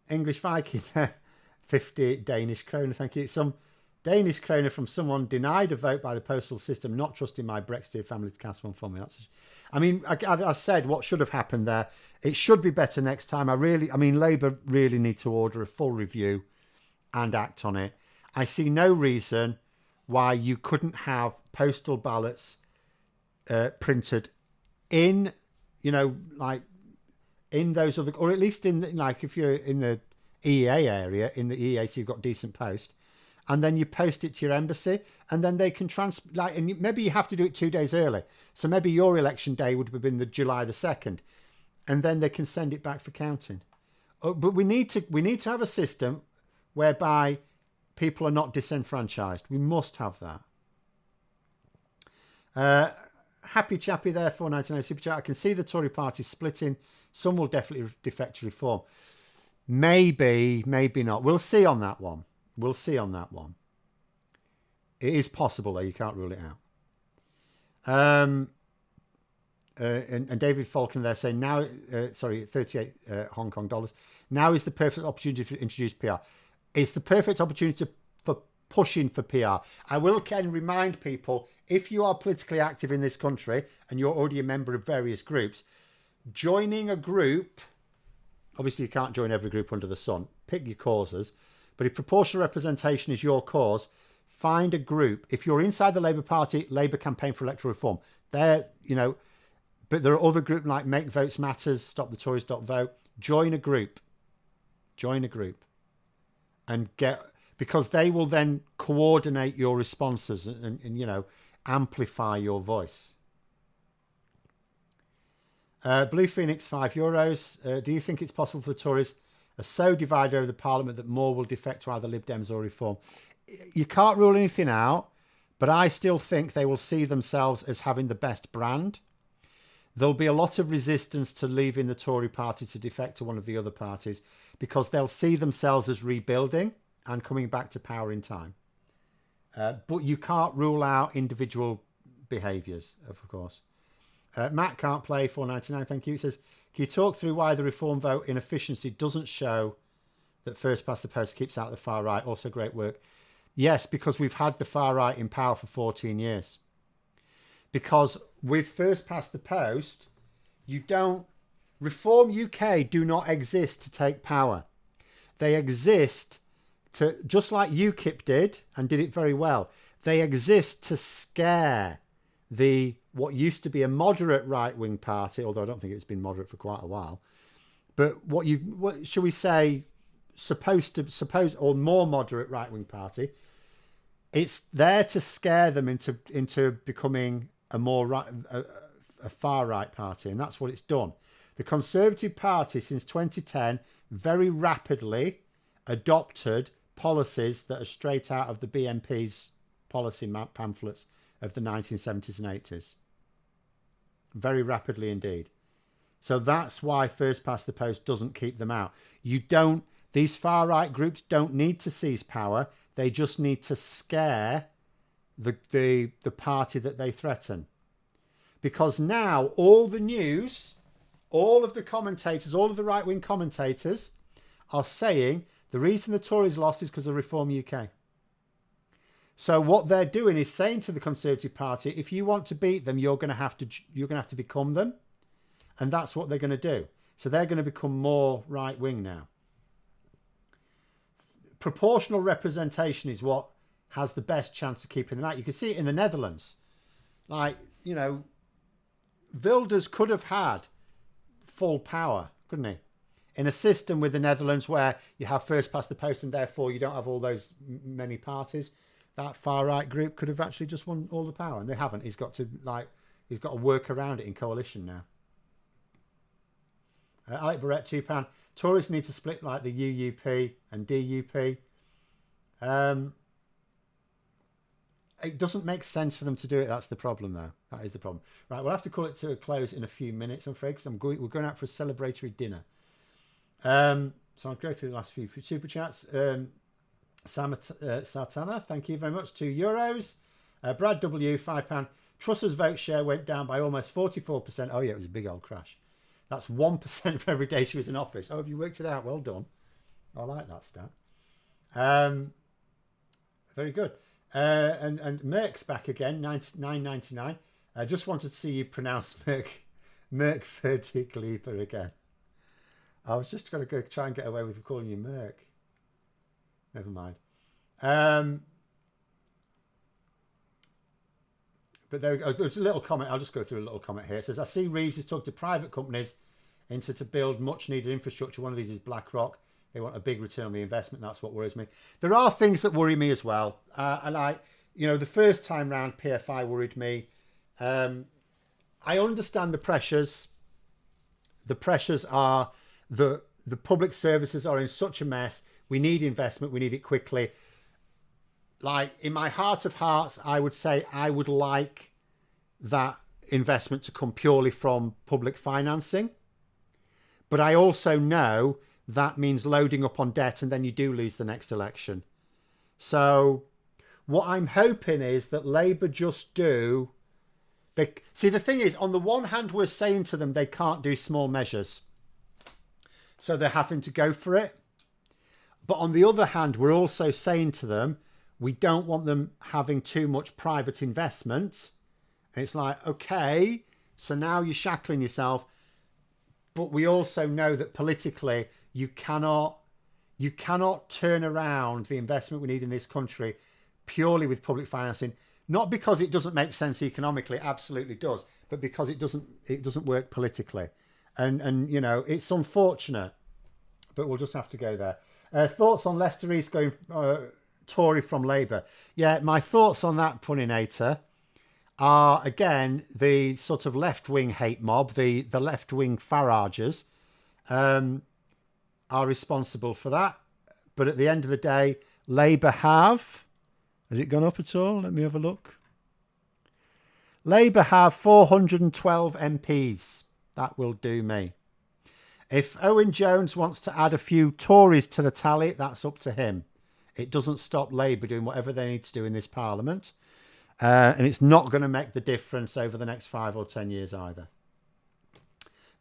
English Viking, 50 Danish kroner, thank you. Some Danish kroner from someone denied a vote by the postal system, not trusting my Brexit family to cast one for me. I said what should have happened there. It should be better next time. Labour really need to order a full review and act on it. I see no reason why you couldn't have postal ballots printed in, in those other, or at least in if you're in the EEA area, in the EEA, so you've got decent post, and then you post it to your embassy, and then they can and maybe you have to do it 2 days early. So maybe your election day would have been the July the 2nd. and then they can send it back for counting. But we need to have a system whereby people are not disenfranchised. We must have that. Happy Chappy there, 4.99 super chat. I can see the Tory party splitting. Some will definitely defect to reform. Maybe, maybe not. We'll see on that one. We'll see on that one. It is possible, though. You can't rule it out. And David Falcon there saying now, 38 Hong Kong dollars. Now is the perfect opportunity to introduce PR. It's the perfect opportunity for pushing for PR. I will, Ken, remind people, if you are politically active in this country and you're already a member of various groups, joining a group, obviously you can't join every group under the sun, pick your causes, but if proportional representation is your cause, find a group. If you're inside the Labour Party, Labour Campaign for Electoral Reform, there, but there are other groups like Make Votes Matters, Stop the Tories, Vote. Join a group. And because they will then coordinate your responses and amplify your voice. Blue Phoenix, €5. Do you think it's possible for the Tories are so divided over the Parliament that more will defect to either Lib Dems or Reform? You can't rule anything out, but I still think they will see themselves as having the best brand. There'll be a lot of resistance to leaving the Tory party to defect to one of the other parties because they'll see themselves as rebuilding and coming back to power in time. But you can't rule out individual behaviours, of course. Matt can't play, 4.99, thank you. He says, can you talk through why the reform vote inefficiency doesn't show that first past the post keeps out the far right? Also great work. Yes, because we've had the far right in power for 14 years. Because with first past the post, Reform UK do not exist to take power. They exist to, just like UKIP did and did it very well, they exist to scare what used to be a moderate right-wing party, although I don't think it's been moderate for quite a while, but what should we say, or more moderate right-wing party. It's there to scare them into becoming a far right party, and that's what it's done. The Conservative Party since 2010 very rapidly adopted policies that are straight out of the BNP's policy pamphlets of the 1970s and 80s. Very rapidly indeed. So that's why first past the post doesn't keep them out. These far right groups don't need to seize power. They just need to scare the party that they threaten. Because now all the news, all of the commentators, all of the right-wing commentators are saying the reason the Tories lost is because of Reform UK. So what they're doing is saying to the Conservative Party, if you want to beat them, you're going to have to become them. And that's what they're going to do. So they're going to become more right-wing now. Proportional representation is what has the best chance of keeping them out. You can see it in the Netherlands. Wilders could have had full power, couldn't he? In a system with the Netherlands where you have first past the post and therefore you don't have all those many parties, that far right group could have actually just won all the power, and they haven't. He's got to work around it in coalition now. Alec Barrett, £2. Tories need to split like the UUP and DUP. It doesn't make sense for them to do it. That's the problem, though. That is the problem. Right, we'll have to call it to a close in a few minutes, I'm afraid, because we're going out for a celebratory dinner. So I'll go through the last few super chats. Satana, thank you very much. €2. Brad W, £5. Truss's vote share went down by almost 44%. Oh yeah, it was a big old crash. That's 1% for every day she was in office. Oh, have you worked it out? Well done. I like that stat. Very good. And Merck's back again, $9.99. I just wanted to see you pronounce Merck Vertikleeper again. I was just going to go try and get away with calling you Merck. Never mind. But there's a little comment. I'll just go through a little comment here. It says, I see Reeves has talked to private companies to build much needed infrastructure. One of these is BlackRock. They want a big return on the investment. That's what worries me. There are things that worry me as well. The first time round PFI worried me. I understand the pressures The pressures are the public services are in such a mess. We need investment. We need it quickly. Like, in my heart of hearts, I would say I would like that investment to come purely from public financing. But I also know that means loading up on debt, and then you do lose the next election. So what I'm hoping is that Labour just do... See, the thing is, on the one hand, we're saying to them they can't do small measures. So they're having to go for it. But on the other hand, we're also saying to them, we don't want them having too much private investment. And it's like, okay, so now you're shackling yourself. But we also know that politically, you cannot turn around the investment we need in this country purely with public financing. Not because it doesn't make sense economically, it absolutely does, but because it doesn't work politically. And you know, it's unfortunate, but we'll just have to go there. Thoughts on Leicester East going Tory from Labour? Yeah, my thoughts on that, Puninator, are, again, the sort of left-wing hate mob, the left-wing Faragers are responsible for that. But at the end of the day, Labour have... Has it gone up at all? Let me have a look. Labour have 412 MPs. That will do me. If Owen Jones wants to add a few Tories to the tally, that's up to him. It doesn't stop Labour doing whatever they need to do in this Parliament. And it's not going to make the difference over the next 5 or 10 years either.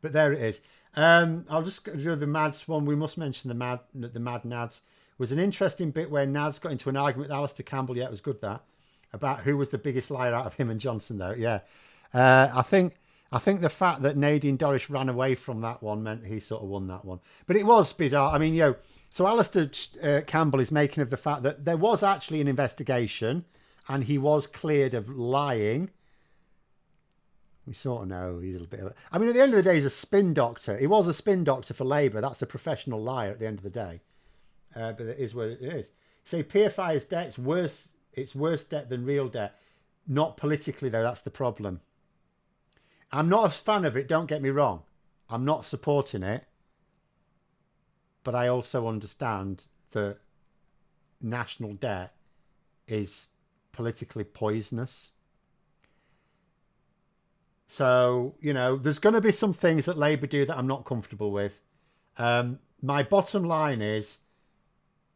But there it is. I'll just do the Mads one. We must mention the Mad Nads. It was an interesting bit where Nads got into an argument with Alistair Campbell. Yeah, it was good, that. About who was the biggest liar out of him and Johnson, though. Yeah. I think the fact that Nadine Dorries ran away from that one meant he sort of won that one. But it was bizarre. I mean, you know, so Alistair Campbell is making of the fact that there was actually an investigation and he was cleared of lying. We sort of know he's a little bit of... I mean, at the end of the day, he's a spin doctor. He was a spin doctor for Labour. That's a professional liar at the end of the day. But it is what it is. Say PFI's debt, it's worse debt than real debt. Not politically, though, that's the problem. I'm not a fan of it, don't get me wrong. I'm not supporting it. But I also understand that national debt is politically poisonous. So, you know, there's going to be some things that Labour do that I'm not comfortable with. My bottom line is,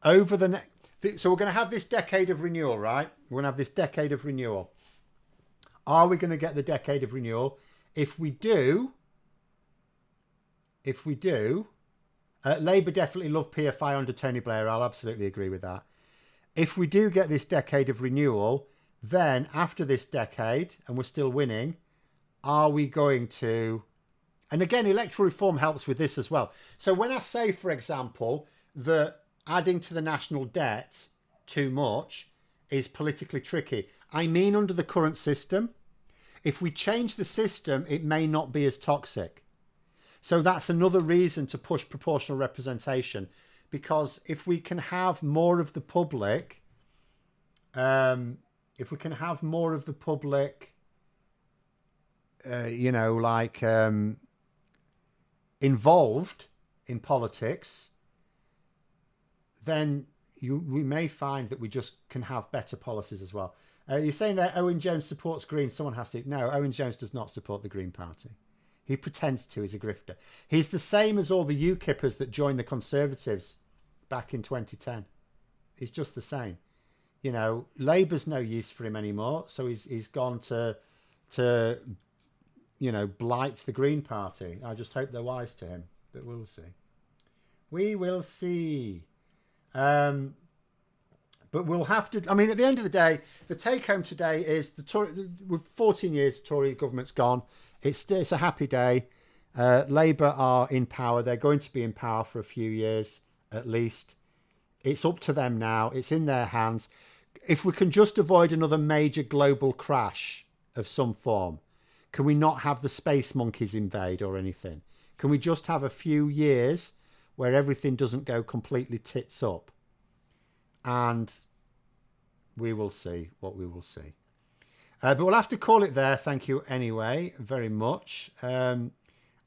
over the next... So we're going to have this decade of renewal, right? We're going to have this decade of renewal. Are we going to get the decade of renewal? If we do, Labour definitely love PFI under Tony Blair. I'll absolutely agree with that. If we do get this decade of renewal, then after this decade, and we're still winning, are we going to... And again, electoral reform helps with this as well. So when I say, for example, that adding to the national debt too much is politically tricky, I mean under the current system. If we change the system, it may not be as toxic. So that's another reason to push proportional representation, because if we can have more of the public, involved in politics, then we may find that we just can have better policies as well. You're saying that Owen Jones supports Green. Someone has to... No, Owen Jones does not support the Green Party. He pretends to. He's a grifter. He's the same as all the UKIPers that joined the Conservatives back in 2010. He's just the same. You know, Labour's no use for him anymore, so he's gone to you know, blight the Green Party. I just hope they're wise to him, but we'll see. We will see. But we'll have to... I mean, at the end of the day, the take-home today is with 14 years, the Tory government's gone. It's a happy day. Labour are in power. They're going to be in power for a few years, at least. It's up to them now. It's in their hands. If we can just avoid another major global crash of some form, can we not have the space monkeys invade or anything? Can we just have a few years where everything doesn't go completely tits up? And we will see what we will see. But we'll have to call it there. Thank you anyway, very much.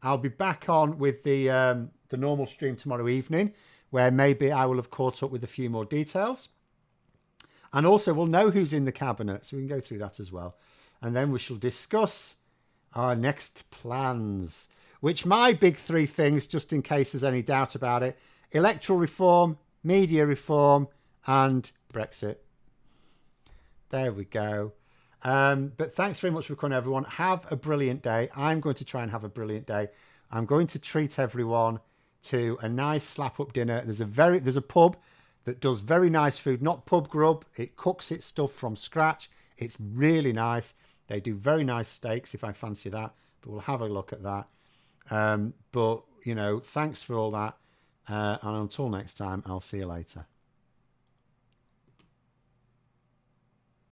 I'll be back on with the normal stream tomorrow evening, where maybe I will have caught up with a few more details. And also we'll know who's in the cabinet, so we can go through that as well. And then we shall discuss our next plans, which my big three things, just in case there's any doubt about it: electoral reform, media reform, and Brexit. There we go. But thanks very much for coming, everyone. Have a brilliant day. I'm going to try and have a brilliant day. I'm going to treat everyone to a nice slap-up dinner. There's a pub that does very nice food, not pub grub. It cooks its stuff from scratch. It's really nice. They do very nice steaks if I fancy that, but we'll have a look at that. But, thanks for all that. And until next time, I'll see you later.